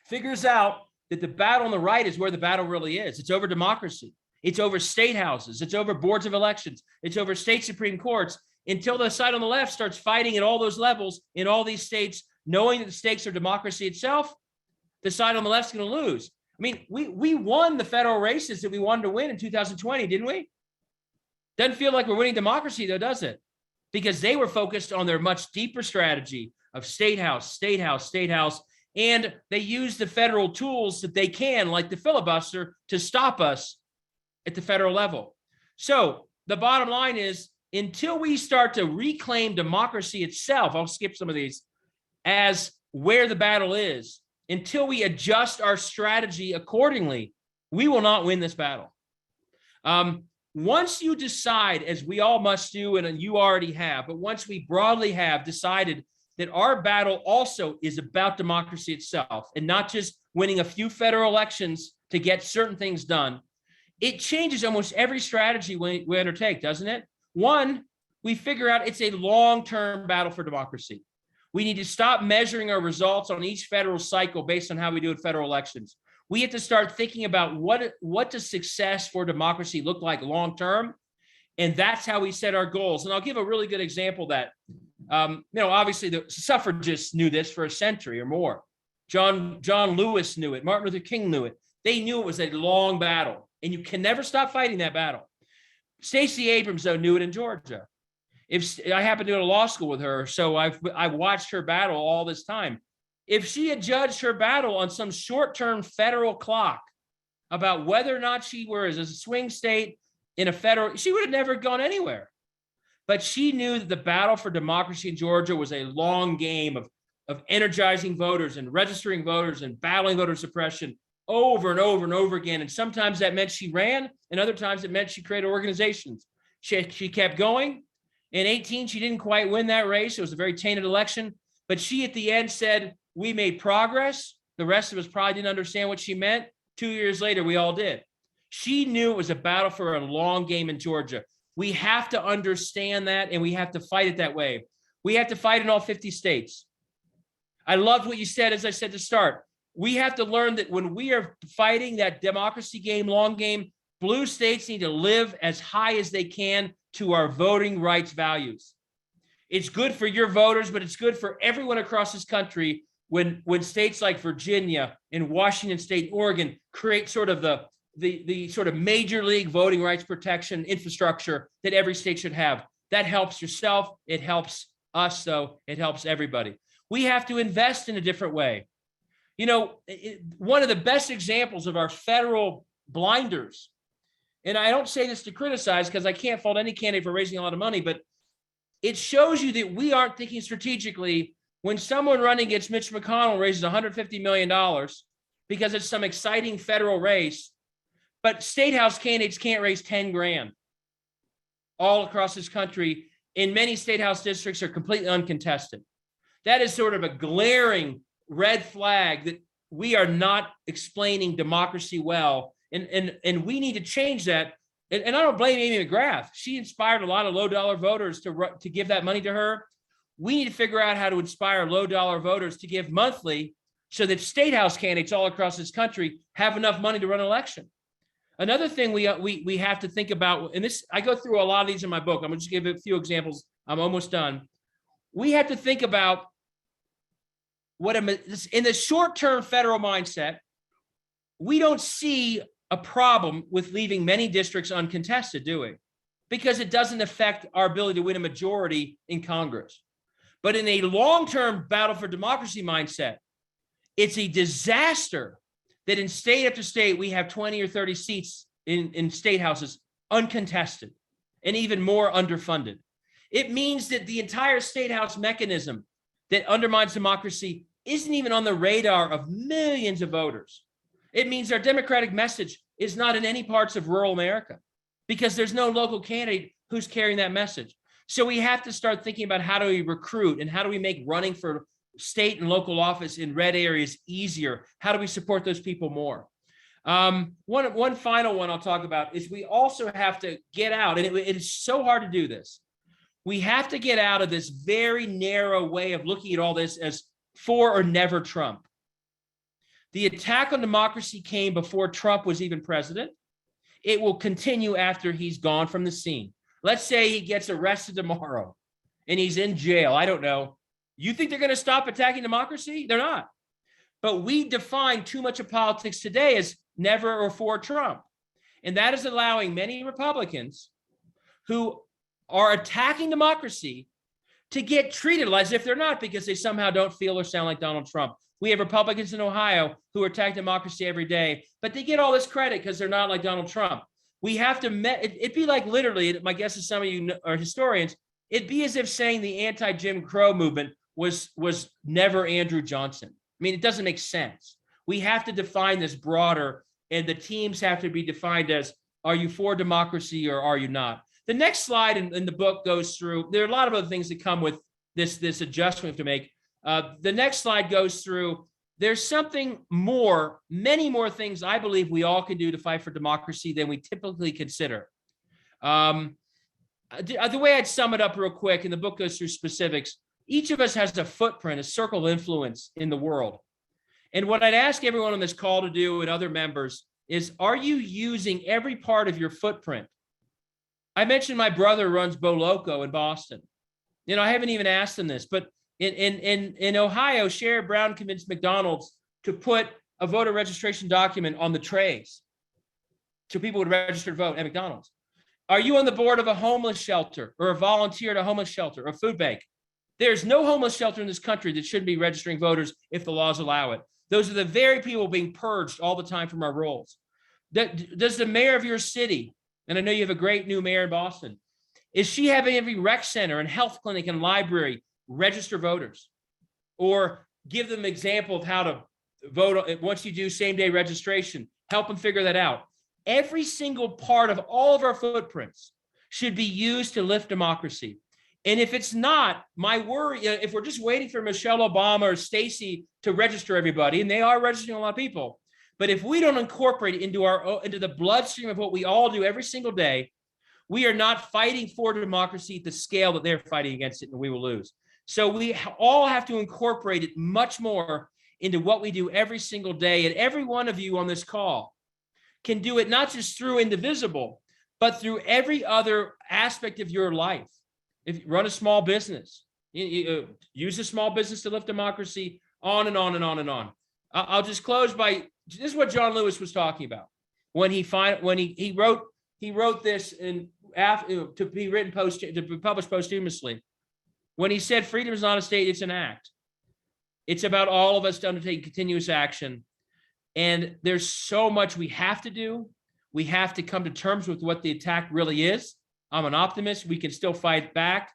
figures out that the battle on the right is where the battle really is. It's over democracy. It's over state houses. It's over boards of elections. It's over state Supreme Courts. Until the side on the left starts fighting at all those levels in all these states, knowing that the stakes are democracy itself, the side on the left is going to lose. I mean, we won the federal races that we wanted to win in 2020, didn't we? Doesn't feel like we're winning democracy, though, does it? Because they were focused on their much deeper strategy of state house, state house, state house, and they used the federal tools that they can, like the filibuster, to stop us at the federal level. So the bottom line is, until we start to reclaim democracy itself, I'll skip some of these, as where the battle is, until we adjust our strategy accordingly, we will not win this battle. Once you decide, as we all must do, and you already have, but once we broadly have decided that our battle also is about democracy itself and not just winning a few federal elections to get certain things done, it changes almost every strategy we undertake, doesn't it? One, we figure out it's a long-term battle for democracy. We need to stop measuring our results on each federal cycle based on how we do in federal elections. We have to start thinking about what does success for democracy look like long-term, and that's how we set our goals. And I'll give a really good example of that. Obviously the suffragists knew this for a century or more. John Lewis knew it. Martin Luther King knew it. They knew it was a long battle, and you can never stop fighting that battle. Stacey Abrams, though, knew it in Georgia. If I happened to go to law school with her, so I watched her battle all this time. If she had judged her battle on some short-term federal clock about whether or not she was a swing state in a federal, she would have never gone anywhere. But she knew that the battle for democracy in Georgia was a long game of energizing voters and registering voters and battling voter suppression over and over and over again. And sometimes that meant she ran, and other times it meant she created organizations. She kept going. In 2018, she didn't quite win that race. It was a very tainted election. But she, at the end, said, we made progress. The rest of us probably didn't understand what she meant. 2 years later, we all did. She knew it was a battle for a long game in Georgia. We have to understand that, and we have to fight it that way. We have to fight in all 50 states. I loved what you said, as I said to start. We have to learn that when we are fighting that democracy game, long game, blue states need to live as high as they can to our voting rights values. It's good for your voters, but it's good for everyone across this country when states like Virginia and Washington State, Oregon create sort of the sort of major league voting rights protection infrastructure that every state should have. That helps yourself. It helps us, though. It helps everybody. We have to invest in a different way. You know, one of the best examples of our federal blinders, and I don't say this to criticize because I can't fault any candidate for raising a lot of money, but it shows you that we aren't thinking strategically when someone running against Mitch McConnell raises $150 million because it's some exciting federal race, but state house candidates can't raise 10 grand all across this country. In many state house districts are completely uncontested. That is sort of a glaring red flag that we are not explaining democracy well And we need to change that. And I don't blame Amy McGrath. She inspired a lot of low dollar voters to give that money to her. We need to figure out how to inspire low dollar voters to give monthly so that state house candidates all across this country have enough money to run an election. Another thing we have to think about, and this, I go through a lot of these in my book. I'm going to just give a few examples. I'm almost done. We have to think about in the short-term federal mindset, we don't see a problem with leaving many districts uncontested, do we? Because it doesn't affect our ability to win a majority in Congress. But in a long-term battle for democracy mindset, it's a disaster that in state after state, we have 20 or 30 seats in state houses uncontested and even more underfunded. It means that the entire state house mechanism that undermines democracy isn't even on the radar of millions of voters. It means our democratic message is not in any parts of rural America because there's no local candidate who's carrying that message. So we have to start thinking about how do we recruit and how do we make running for state and local office in red areas easier? How do we support those people more? One final one I'll talk about is we also have to get out, and it is so hard to do this. We have to get out of this very narrow way of looking at all this as for or never Trump. The attack on democracy came before Trump was even president. It will continue after he's gone from the scene. Let's say he gets arrested tomorrow and he's in jail. I don't know. You think they're going to stop attacking democracy? They're not. But we define too much of politics today as never or for Trump. And that is allowing many Republicans who are attacking democracy to get treated as if they're not because they somehow don't feel or sound like Donald Trump. We have Republicans in Ohio who attack democracy every day, but they get all this credit because they're not like Donald Trump. We have to, it'd be like literally, my guess is some of you are historians, it'd be as if saying the anti-Jim Crow movement was never Andrew Johnson. I mean, it doesn't make sense. We have to define this broader, and the teams have to be defined as, are you for democracy or are you not? The next slide in the book goes through, there are a lot of other things that come with this adjustment we have to make. The next slide goes through, there's something more, many more things I believe we all can do to fight for democracy than we typically consider. The way I'd sum it up real quick, and the book goes through specifics, each of us has a footprint, a circle of influence in the world. And what I'd ask everyone on this call to do and other members is, are you using every part of your footprint? I mentioned my brother runs Bo Loco in Boston. You know, I haven't even asked him this, but in Ohio, Sherrod Brown convinced McDonald's to put a voter registration document on the trays so people would register to vote at McDonald's. Are you on the board of a homeless shelter or a volunteer at a homeless shelter or a food bank? There's no homeless shelter in this country that shouldn't be registering voters if the laws allow it. Those are the very people being purged all the time from our rolls. Does the mayor of your city, and I know you have a great new mayor in Boston, is she having every rec center and health clinic and library register voters or give them an example of how to vote once you do same-day registration, help them figure that out? Every single part of all of our footprints should be used to lift democracy. And if it's not, my worry, if we're just waiting for Michelle Obama or Stacey to register everybody, and they are registering a lot of people, but if we don't incorporate it into the bloodstream of what we all do every single day, we are not fighting for democracy at the scale that they're fighting against it, and we will lose. So we all have to incorporate it much more into what we do every single day. And every one of you on this call can do it not just through Indivisible, but through every other aspect of your life. If you run a small business, use a small business to lift democracy, on and on and on and on. I'll just close by, this is what John Lewis was talking about when he wrote this to be published posthumously. When he said freedom is not a state, it's an act. It's about all of us to undertake continuous action. And there's so much we have to do. We have to come to terms with what the attack really is. I'm an optimist. We can still fight back,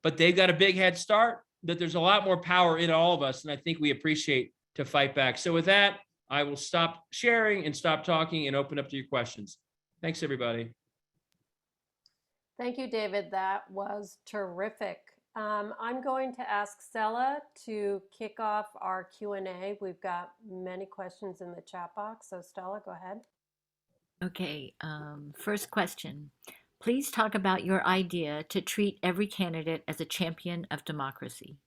but they've got a big head start, that there's a lot more power in all of us. And I think we appreciate to fight back. So with that, I will stop sharing and stop talking and open up to your questions. Thanks, everybody. Thank you, David. That was terrific. I'm going to ask Stella to kick off our Q&A. We've got many questions in the chat box. So Stella, go ahead. Okay, first question. Please talk about your idea to treat every candidate as a champion of democracy.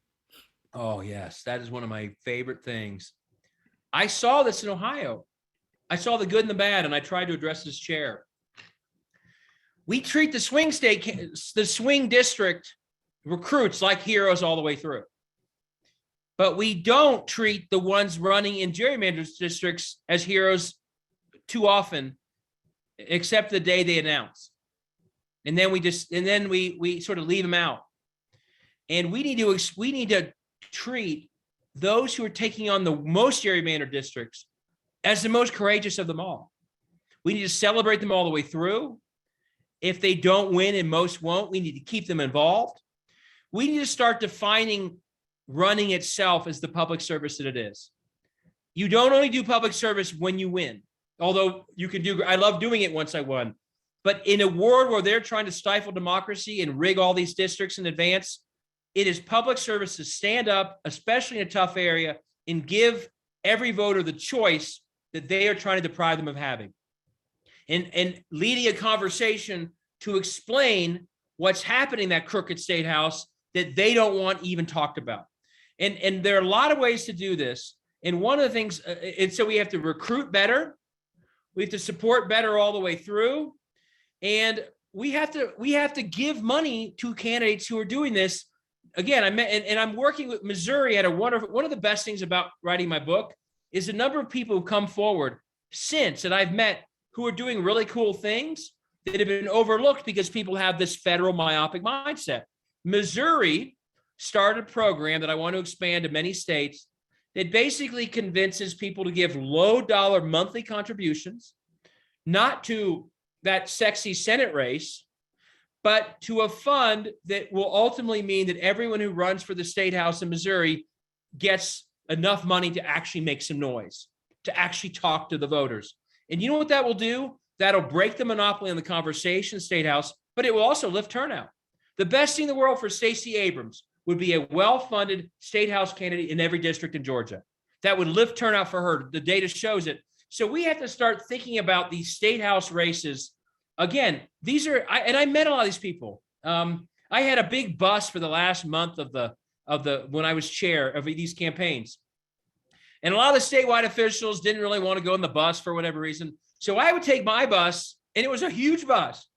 Oh, yes. That is one of my favorite things. I saw this in Ohio. I saw the good and the bad, and I tried to address this chair. We treat the swing district recruits like heroes all the way through. But we don't treat the ones running in gerrymandered districts as heroes too often, except the day they announce. And then we sort of leave them out. And we need to treat those who are taking on the most gerrymandered districts as the most courageous of them all. We need to celebrate them all the way through. If they don't win, and most won't, we need to keep them involved. We need to start defining running itself as the public service that it is. You don't only do public service when you win, although you can do, I love doing it once I won. But in a world where they're trying to stifle democracy and rig all these districts in advance, it is public service to stand up, especially in a tough area, and give every voter the choice that they are trying to deprive them of having. And leading a conversation to explain what's happening in that crooked state house that they don't want even talked about. And there are a lot of ways to do this. And one of the things, and so we have to recruit better. We have to support better all the way through. And we have to give money to candidates who are doing this. Again, I'm working with Missouri. Had one of the best things about writing my book is the number of people who come forward since that I've met who are doing really cool things that have been overlooked because people have this federal myopic mindset. Missouri started a program that I want to expand to many states that basically convinces people to give low dollar monthly contributions, not to that sexy Senate race, but to a fund that will ultimately mean that everyone who runs for the state house in Missouri gets enough money to actually make some noise, to actually talk to the voters. And you know what that will do? That'll break the monopoly on the conversation state house, but it will also lift turnout. The best thing in the world for Stacey Abrams would be a well-funded state house candidate in every district in Georgia. That would lift turnout for her. The data shows it. So we have to start thinking about these state house races. Again, and I met a lot of these people. I had a big bus for the last month when I was chair of these campaigns. And a lot of the statewide officials didn't really want to go on the bus for whatever reason. So I would take my bus, and it was a huge bus,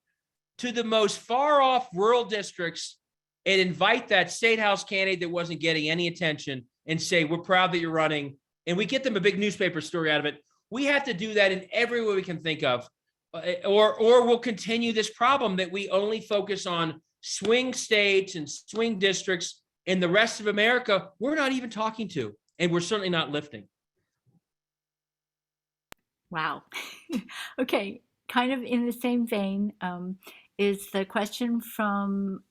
to the most far off rural districts and invite that state house candidate that wasn't getting any attention and say, we're proud that you're running. And we get them a big newspaper story out of it. We have to do that in every way we can think of, or we'll continue this problem that we only focus on swing states and swing districts, and the rest of America, we're not even talking to, and we're certainly not lifting. Wow. Okay, kind of in the same vein is the question from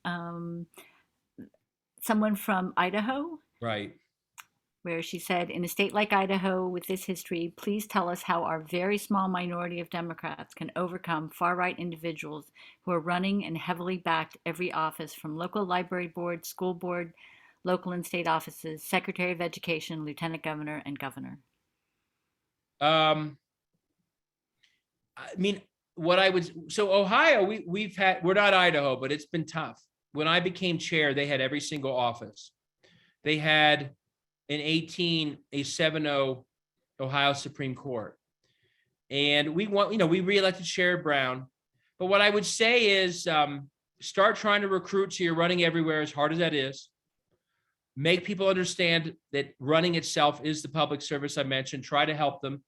someone from Idaho. Right. Where she said, in a state like Idaho with this history, please tell us how our very small minority of Democrats can overcome far-right individuals who are running and heavily backed every office from local library board, school board, local and state offices, Secretary of Education, Lieutenant Governor, and Governor. So Ohio, we're not Idaho, but it's been tough. When I became chair, they had every single office. They had in 18, a 7-0 Ohio Supreme Court. And we reelected Sherrod Brown. But what I would say is start trying to recruit so you're running everywhere, as hard as that is. Make people understand that running itself is the public service I mentioned. Try to help them.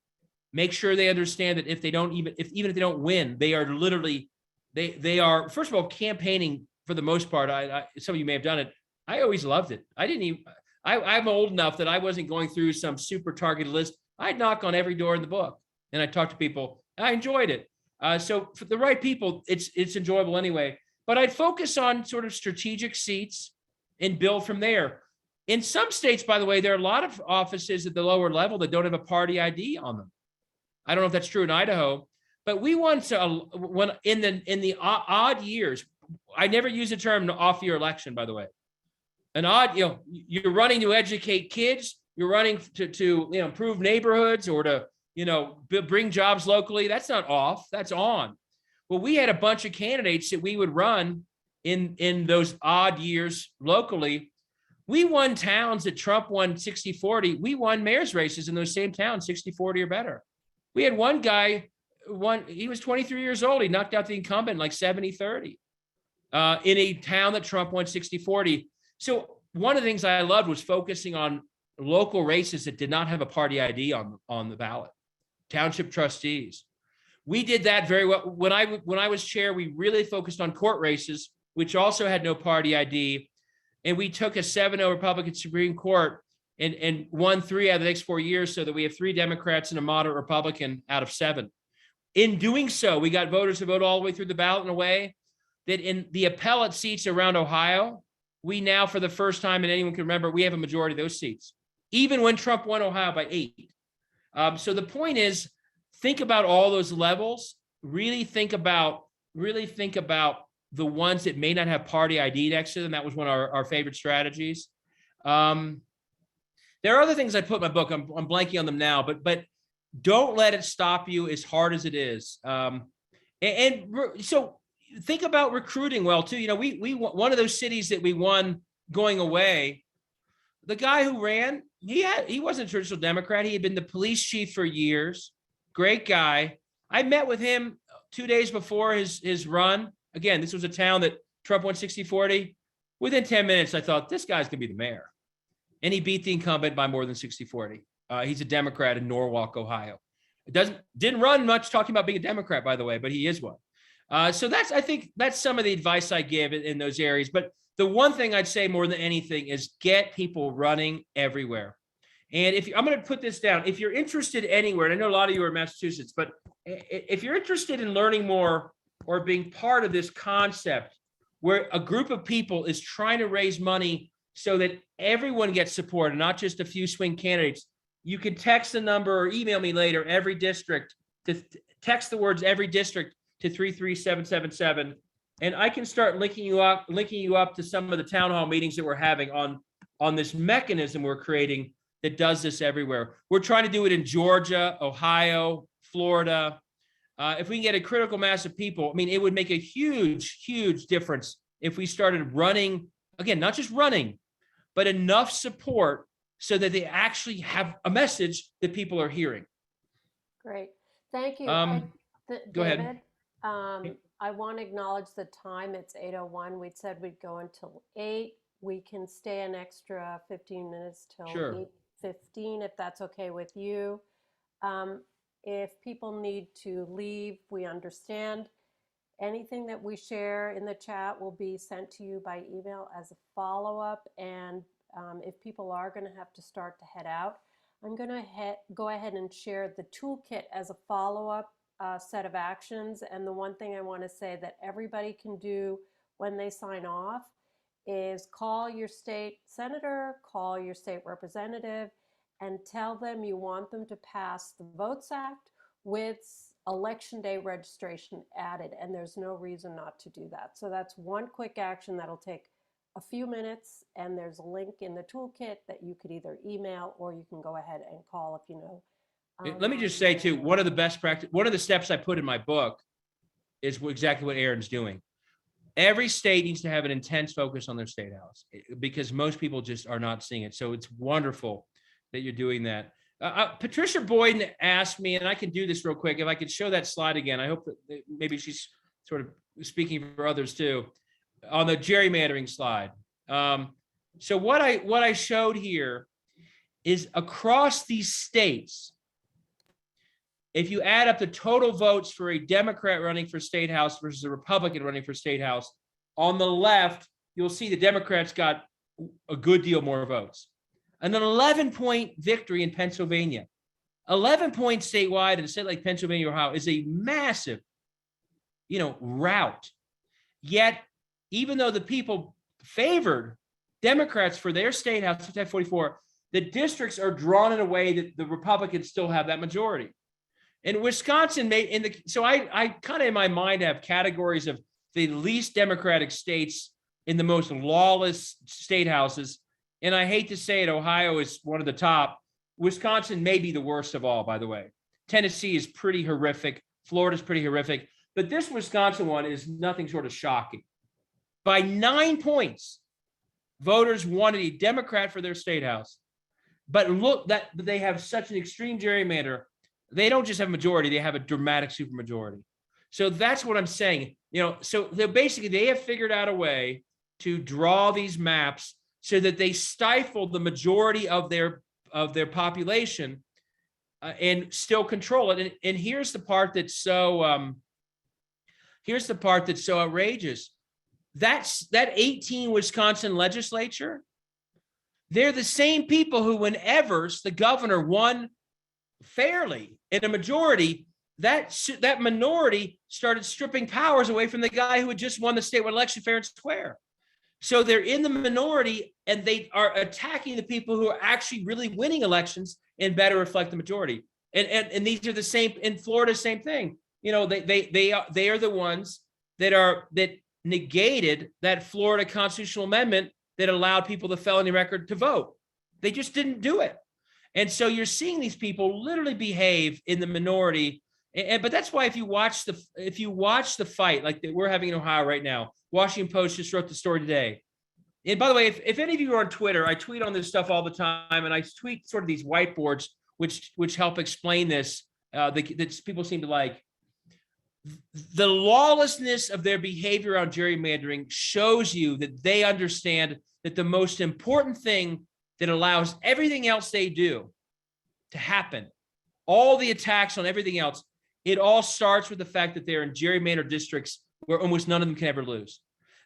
Make sure they understand that even if they don't win, they are literally, they are, first of all, campaigning for the most part. Some of you may have done it. I always loved it. I'm old enough that I wasn't going through some super targeted list. I'd knock on every door in the book and I'd talk to people. I enjoyed it. So for the right people, it's enjoyable anyway. But I'd focus on sort of strategic seats and build from there. In some states, by the way, there are a lot of offices at the lower level that don't have a party ID on them. I don't know if that's true in Idaho, but we want to, when in the odd years, I never use the term off year election, by the way. An odd, you're running to educate kids, you're running to improve neighborhoods or to, bring jobs locally. That's not off, that's on. Well, we had a bunch of candidates that we would run in those odd years locally. We won towns that Trump won 60-40. We won mayor's races in those same towns, 60-40 or better. We had one guy, he was 23 years old. He knocked out the incumbent like 70-30 in a town that Trump won 60-40. So one of the things I loved was focusing on local races that did not have a party ID on the ballot. Township trustees. We did that very well. When I was chair, we really focused on court races, which also had no party ID. And we took a 7-0 Republican Supreme Court and won 3 out of the next 4 years, so that we have 3 Democrats and a moderate Republican out of 7. In doing so, we got voters to vote all the way through the ballot in a way that in the appellate seats around Ohio, we now, for the first time, and anyone can remember, we have a majority of those seats, even when Trump won Ohio by 8. So the point is, think about all those levels. Really think about the ones that may not have party ID next to them. That was one of our favorite strategies. There are other things I put in my book. I'm blanking on them now, but don't let it stop you, as hard as it is. So think about recruiting well too. We one of those cities that we won going away. The guy who ran, he wasn't a traditional Democrat. He had been the police chief for years. Great guy. I met with him 2 days before his run. Again, this was a town that Trump won 60-40. Within 10 minutes, I thought, this guy's gonna be the mayor. And he beat the incumbent by more than 60-40. He's a Democrat in Norwalk, Ohio. Didn't run much talking about being a Democrat, by the way, but he is one. So I think that's some of the advice I give in those areas. But the one thing I'd say more than anything is get people running everywhere. And I'm going to put this down. If you're interested anywhere, and I know a lot of you are in Massachusetts, but if you're interested in learning more or being part of this concept where a group of people is trying to raise money so that everyone gets support and not just a few swing candidates, you can text the number or email me later, every district, to text the words every district to 33777. And I can start linking you up to some of the town hall meetings that we're having on this mechanism we're creating that does this everywhere. We're trying to do it in Georgia, Ohio, Florida. If we can get a critical mass of people, I mean, it would make a huge, huge difference if we started running, again, not just running, but enough support so that they actually have a message that people are hearing. Great. Thank you. Go ahead. David, I want to acknowledge the time. It's 8:01. We said we'd go until 8. We can stay an extra 15 minutes till Sure. 8:15, if that's okay with you. If people need to leave, we understand. Anything that we share in the chat will be sent to you by email as a follow-up. And if people are going to have to start to head out, I'm going to go ahead and share the toolkit as a follow-up set of actions. And the one thing I want to say that everybody can do when they sign off is call your state senator, call your state representative, and tell them you want them to pass the Votes Act with Election Day registration added, and there's no reason not to do that. So that's one quick action that'll take a few minutes, and there's a link in the toolkit that you could either email or you can go ahead and call if you know. Let me just say too, one of the steps I put in my book is exactly what Aaron's doing. Every state needs to have an intense focus on their state house because most people just are not seeing it. So it's wonderful that you're doing that. Patricia Boyden asked me, and I can do this real quick, if I could show that slide again. I hope that maybe she's sort of speaking for others too, on the gerrymandering slide. So what I showed here is across these states, if you add up the total votes for a Democrat running for state house versus a Republican running for state house, on the left, you'll see the Democrats got a good deal more votes. And an 11-point victory in Pennsylvania. 11 points statewide in a state like Pennsylvania or Ohio is a massive, rout. Yet, even though the people favored Democrats for their state house, 44, the districts are drawn in a way that the Republicans still have that majority. And Wisconsin so I kind of in my mind have categories of the least democratic states in the most lawless state houses. And I hate to say it, Ohio is one of the top. Wisconsin may be the worst of all, by the way. Tennessee is pretty horrific. Florida's pretty horrific. But this Wisconsin one is nothing short of shocking. By 9 points, voters wanted a Democrat for their state house. But look, that they have such an extreme gerrymander. They don't just have a majority, they have a dramatic supermajority. So that's what I'm saying. So they have figured out a way to draw these maps so that they stifle the majority of their population and still control it. And here's the part that's so outrageous. That 18 Wisconsin legislature, they're the same people who, when Evers, the governor, won fairly in a majority, that minority started stripping powers away from the guy who had just won the statewide election fair and square. So they're in the minority and they are attacking the people who are actually really winning elections and better reflect the majority. And these are the same in Florida, same thing. They are the ones that negated that Florida constitutional amendment that allowed people with a felony record to vote. They just didn't do it. And so you're seeing these people literally behave in the minority. But that's why if you watch the fight like that we're having in Ohio right now, Washington Post just wrote the story today. And by the way, if any of you are on Twitter, I tweet on this stuff all the time, and I tweet sort of these whiteboards which help explain this that people seem to like. The lawlessness of their behavior on gerrymandering shows you that they understand that the most important thing that allows everything else they do to happen, all the attacks on everything else, it all starts with the fact that they're in gerrymandered districts where almost none of them can ever lose.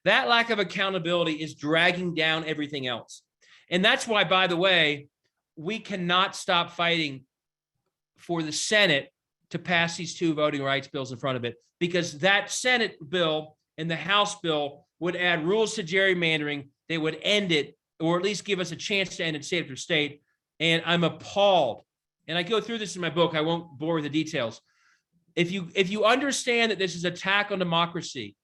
That lack of accountability is dragging down everything else. And that's why, by the way, we cannot stop fighting for the Senate to pass these two voting rights bills in front of it, because that Senate bill and the House bill would add rules to gerrymandering. They would end it, or at least give us a chance to end it state after state. And I'm appalled. And I go through this in my book. I won't bore with the details. If you understand that this is an attack on democracy,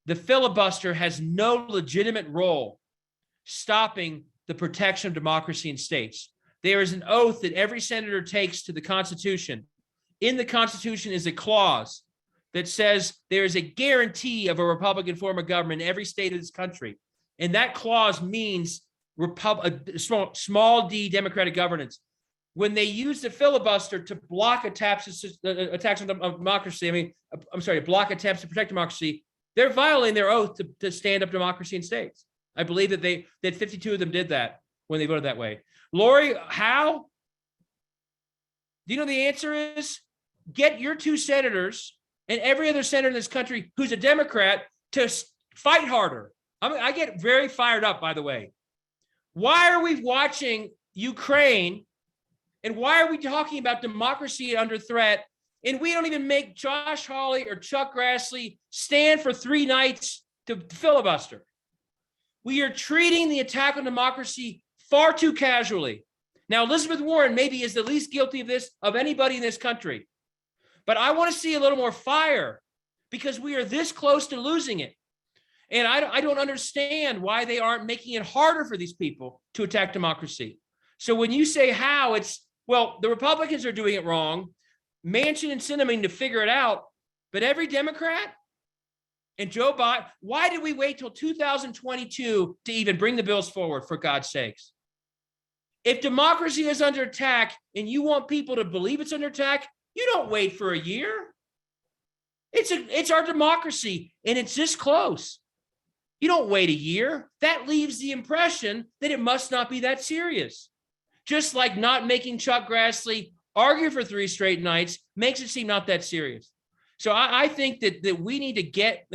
the filibuster has no legitimate role stopping the protection of democracy in states. There is an oath that every senator takes to the Constitution. In the Constitution is a clause that says there is a guarantee of a Republican form of government in every state of this country. And that clause means small d democratic governance. When they use the filibuster to block attacks on democracy, block attempts to protect democracy, they're violating their oath to stand up democracy in states. I believe that 52 of them did that when they voted that way. Lori, how? Do you know the answer is? Get your two senators and every other senator in this country who's a Democrat to fight harder. I get very fired up, by the way. Why are we watching Ukraine? And why are we talking about democracy under threat? And we don't even make Josh Hawley or Chuck Grassley stand for 3 nights to filibuster. We are treating the attack on democracy far too casually. Now, Elizabeth Warren maybe is the least guilty of this of anybody in this country. But I want to see a little more fire because we are this close to losing it. And I don't understand why they aren't making it harder for these people to attack democracy. So when you say how, it's, well, the Republicans are doing it wrong. Manchin and Sinema need to figure it out. But every Democrat and Joe Biden, why did we wait till 2022 to even bring the bills forward, for God's sakes? If democracy is under attack and you want people to believe it's under attack, you don't wait for a year. It's our democracy, and it's this close. You don't wait a year. That leaves the impression that it must not be that serious. Just like not making Chuck Grassley argue for 3 straight nights makes it seem not that serious. So I think that we need to get,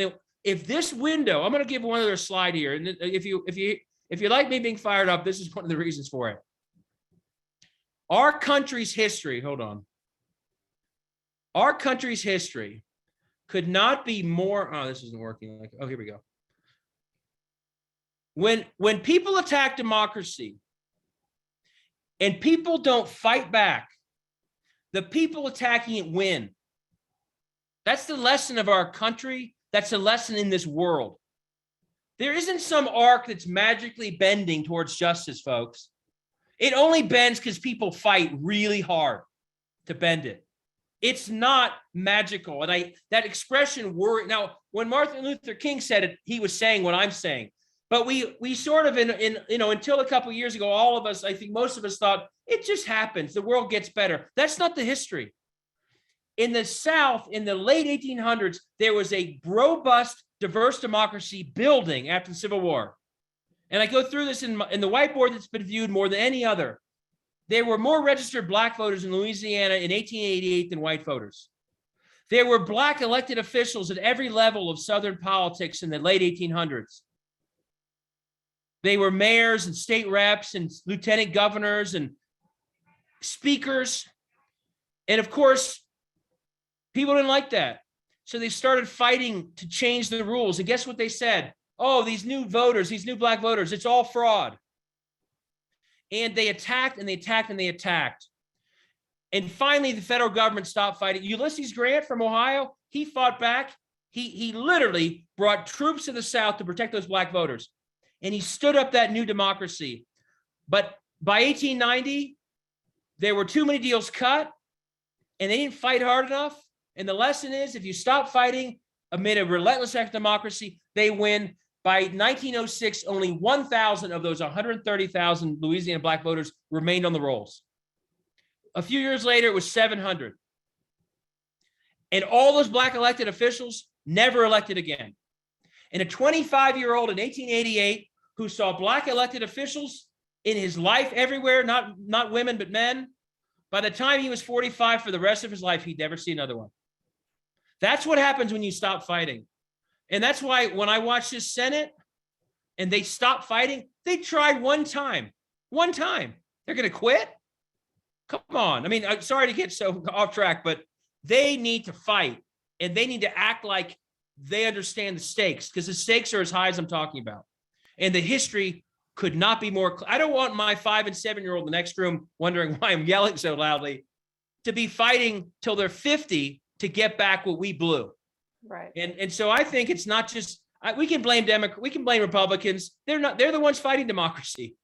if this window, I'm going to give one other slide here. And if you like me being fired up, this is one of the reasons for it. Our country's history, hold on. Our country's history could not be more, oh, this isn't working. Oh, here we go. When people attack democracy and people don't fight back, the people attacking it win. That's the lesson of our country. That's a lesson in this world. There isn't some arc that's magically bending towards justice, folks. It only bends because people fight really hard. to bend it. It's not magical. And that expression worry. Now, when Martin Luther King said it, he was saying what I'm saying. But we sort of until a couple of years ago, all of us, I think most of us thought it just happens. The world gets better. That's not the history. In the South, in the late 1800s, there was a robust, diverse democracy building after the Civil War. And I go through this in the whiteboard that's been viewed more than any other. There were more registered Black voters in Louisiana in 1888 than white voters. There were Black elected officials at every level of Southern politics in the late 1800s. They were mayors and state reps and lieutenant governors and speakers. And of course, people didn't like that. So they started fighting to change the rules. And guess what they said? Oh, these new voters, these new Black voters, it's all fraud. And they attacked and they attacked and they attacked. And finally, the federal government stopped fighting. Ulysses Grant from Ohio, he fought back. He literally brought troops to the South to protect those Black voters. And he stood up that new democracy. But by 1890, there were too many deals cut and they didn't fight hard enough. And the lesson is, if you stop fighting amid a relentless act of democracy, they win. By 1906, only 1,000 of those 130,000 Louisiana Black voters remained on the rolls. A few years later, it was 700. And all those Black elected officials never elected again. And a 25-year-old in 1888 who saw Black elected officials in his life everywhere, not women, but men, by the time he was 45, for the rest of his life, he'd never see another one. That's what happens when you stop fighting. And that's why when I watch this Senate and they stop fighting, they tried one time. They're going to quit? Come on. I mean, I'm sorry to get so off track, but they need to fight and they need to act like they understand the stakes, because the stakes are as high as I'm talking about. And the history could not be more. I don't want my 5- and 7-year-old in the next room wondering why I'm yelling so loudly, to be fighting till they're 50 to get back what we blew. Right. And so I think it's not just, we can blame Democrats, we can blame Republicans. They're the ones fighting democracy.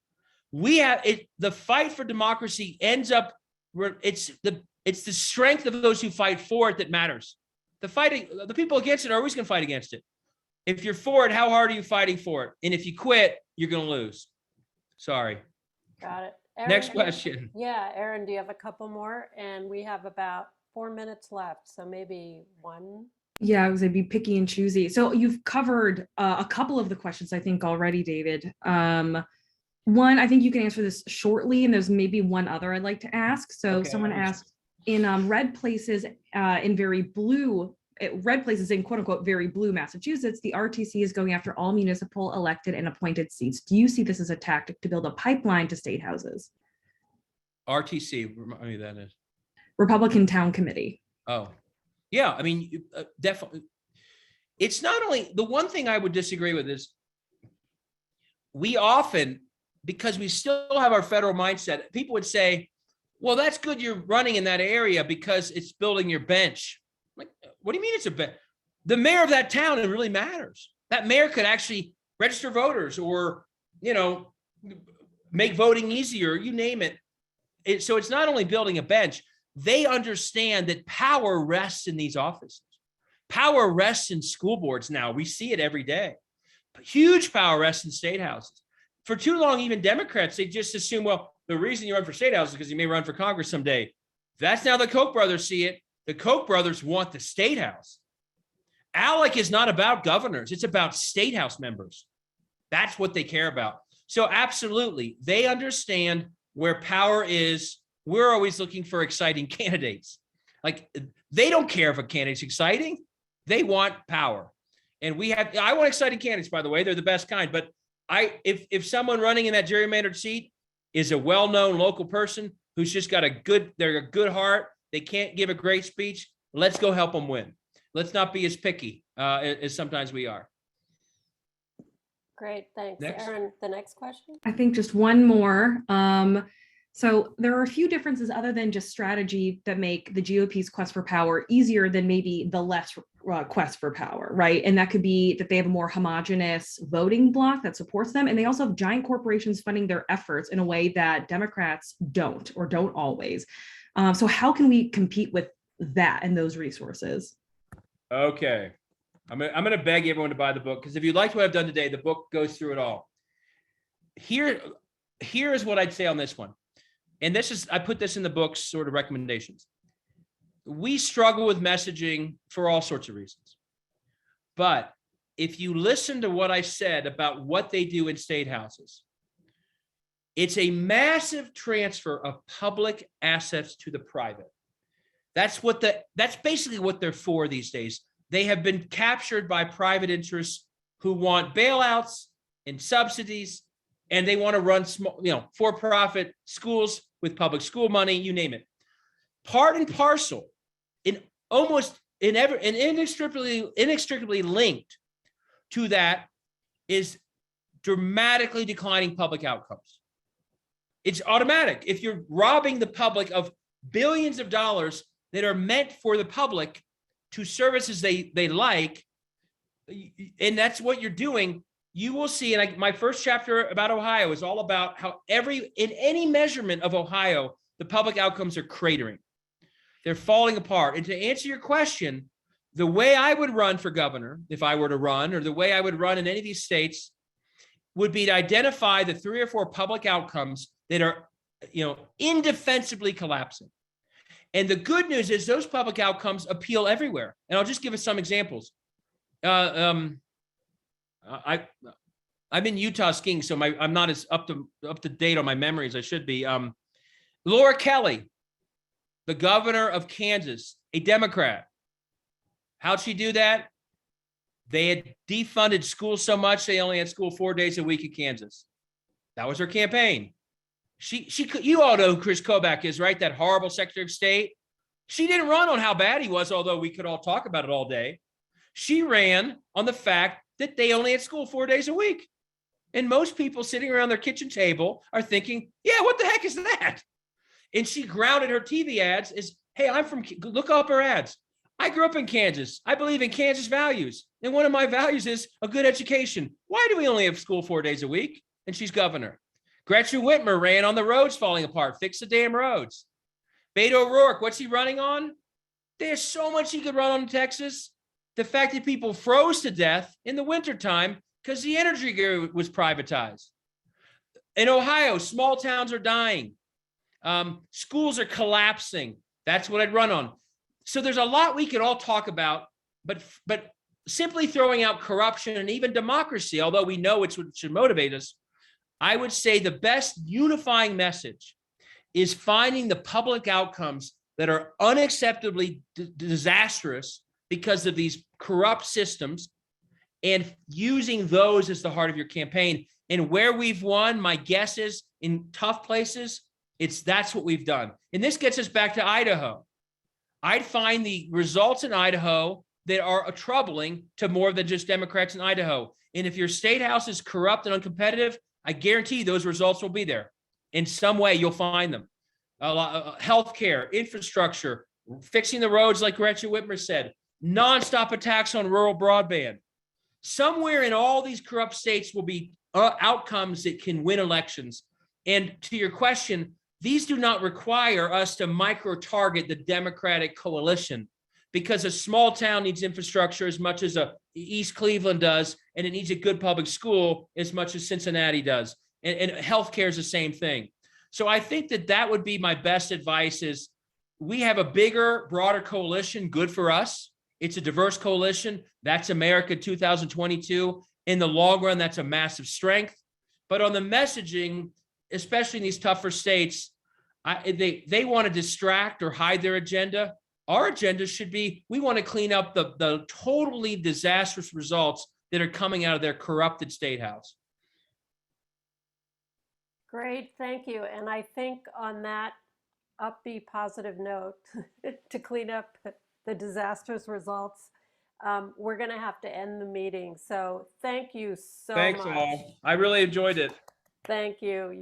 We have it. The fight for democracy ends up where it's the strength of those who fight for it that matters. The people against it are always going to fight against it. If you're for it, how hard are you fighting for it? And if you quit, you're going to lose. Sorry. Got it. Aaron, Next question. Yeah, Aaron, do you have a couple more? And we have about 4 minutes left, so maybe one. Yeah, I was going to be picky and choosy. So you've covered a couple of the questions, I think, already, David. One, I think you can answer this shortly, and there's maybe one other I'd like to ask. So Okay. someone asked, in red places in red places in quote unquote very blue Massachusetts, the RTC is going after all municipal elected and appointed seats. Do you see this as a tactic to build a pipeline to state houses? RTC, remind me that is. Republican Town Committee. Oh, yeah. I mean, definitely. It's not only, the one thing I would disagree with is we often, because we still have our federal mindset, people would say, well, that's good you're running in that area because it's building your bench. Like, what do you mean it's a bench? The mayor of that town, it really matters. That mayor could actually register voters or, make voting easier, you name it. So it's not only building a bench, they understand that power rests in these offices. Power rests in school boards now. We see it every day. Huge power rests in state houses. For too long, even Democrats, they just assume, well, the reason you run for state house is because you may run for Congress someday. That's now the Koch brothers see it. The Koch brothers want the state house. ALEC is not about governors. It's about state house members. That's what they care about. So absolutely, they understand where power is. We're always looking for exciting candidates. Like, they don't care if a candidate's exciting. They want power. And I want exciting candidates, by the way. They're the best kind. But if someone running in that gerrymandered seat is a well-known local person who's just got they're a good heart, they can't give a great speech, let's go help them win. Let's not be as picky as sometimes we are. Great, thanks. Next. Aaron, the next question? I think just one more. So there are a few differences other than just strategy that make the GOP's quest for power easier than maybe the left's quest for power, right? And that could be that they have a more homogenous voting bloc that supports them. And they also have giant corporations funding their efforts in a way that Democrats don't, or don't always. So how can we compete with that and those resources? Okay. I'm going to beg everyone to buy the book, because if you liked what I've done today, the book goes through it all. Here is what I'd say on this one. And I put this in the book's sort of recommendations. We struggle with messaging for all sorts of reasons. But if you listen to what I said about what they do in state houses, it's a massive transfer of public assets to the private. That's basically what they're for these days. They have been captured by private interests who want bailouts and subsidies, and they want to run small, for-profit schools with public school money, you name it. Part and parcel, inextricably linked to that is dramatically declining public outcomes. It's automatic. If you're robbing the public of billions of dollars that are meant for the public to services they like, and that's what you're doing, you will see. And my first chapter about Ohio is all about how in any measurement of Ohio, the public outcomes are cratering. They're falling apart. And to answer your question, the way I would run for governor, if I were to run, or the way I would run in any of these states, would be to identify the 3 or 4 public outcomes that are, indefensibly collapsing. And the good news is those public outcomes appeal everywhere. And I'll just give us some examples. I'm in Utah skiing, so I'm not as up to date on my memory as I should be. Laura Kelly, the governor of Kansas, a Democrat. How'd she do that? They had defunded schools so much they only had school 4 days a week in Kansas. That was her campaign. You all know who Chris Kobach is, right? That horrible Secretary of State. She didn't run on how bad he was, although we could all talk about it all day. She ran on the fact that they only had school 4 days a week. And most people sitting around their kitchen table are thinking, yeah, what the heck is that? And she grounded her TV ads as, hey, look up her ads. I grew up in Kansas. I believe in Kansas values. And one of my values is a good education. Why do we only have school 4 days a week? And she's governor. Gretchen Whitmer ran on the roads falling apart. Fix the damn roads. Beto O'Rourke, what's he running on? There's so much he could run on in Texas. The fact that people froze to death in the wintertime because the energy grid was privatized. In Ohio, small towns are dying. Schools are collapsing. That's what I'd run on. So there's a lot we could all talk about, but simply throwing out corruption and even democracy, although we know it's what should motivate us, I would say the best unifying message is finding the public outcomes that are unacceptably disastrous because of these corrupt systems and using those as the heart of your campaign. And where we've won, my guess is in tough places, that's what we've done. And this gets us back to Idaho. I'd find the results in Idaho that are troubling to more than just Democrats in Idaho. And if your state house is corrupt and uncompetitive, I guarantee those results will be there. In some way, you'll find them. Healthcare, infrastructure, fixing the roads like Gretchen Whitmer said, nonstop attacks on rural broadband. Somewhere in all these corrupt states will be outcomes that can win elections. And to your question, these do not require us to micro-target the Democratic coalition, because a small town needs infrastructure as much as East Cleveland does, and it needs a good public school as much as Cincinnati does. And healthcare is the same thing. So I think that would be my best advice is we have a bigger, broader coalition, good for us. It's a diverse coalition. That's America 2022. In the long run, that's a massive strength. But on the messaging, especially in these tougher states, they want to distract or hide their agenda. Our agenda should be, we want to clean up the totally disastrous results that are coming out of their corrupted state house. Great, thank you. And I think on that upbeat, positive note, to clean up the disastrous results, we're going to have to end the meeting. So thank you so much. Thanks all. I really enjoyed it. Thank you.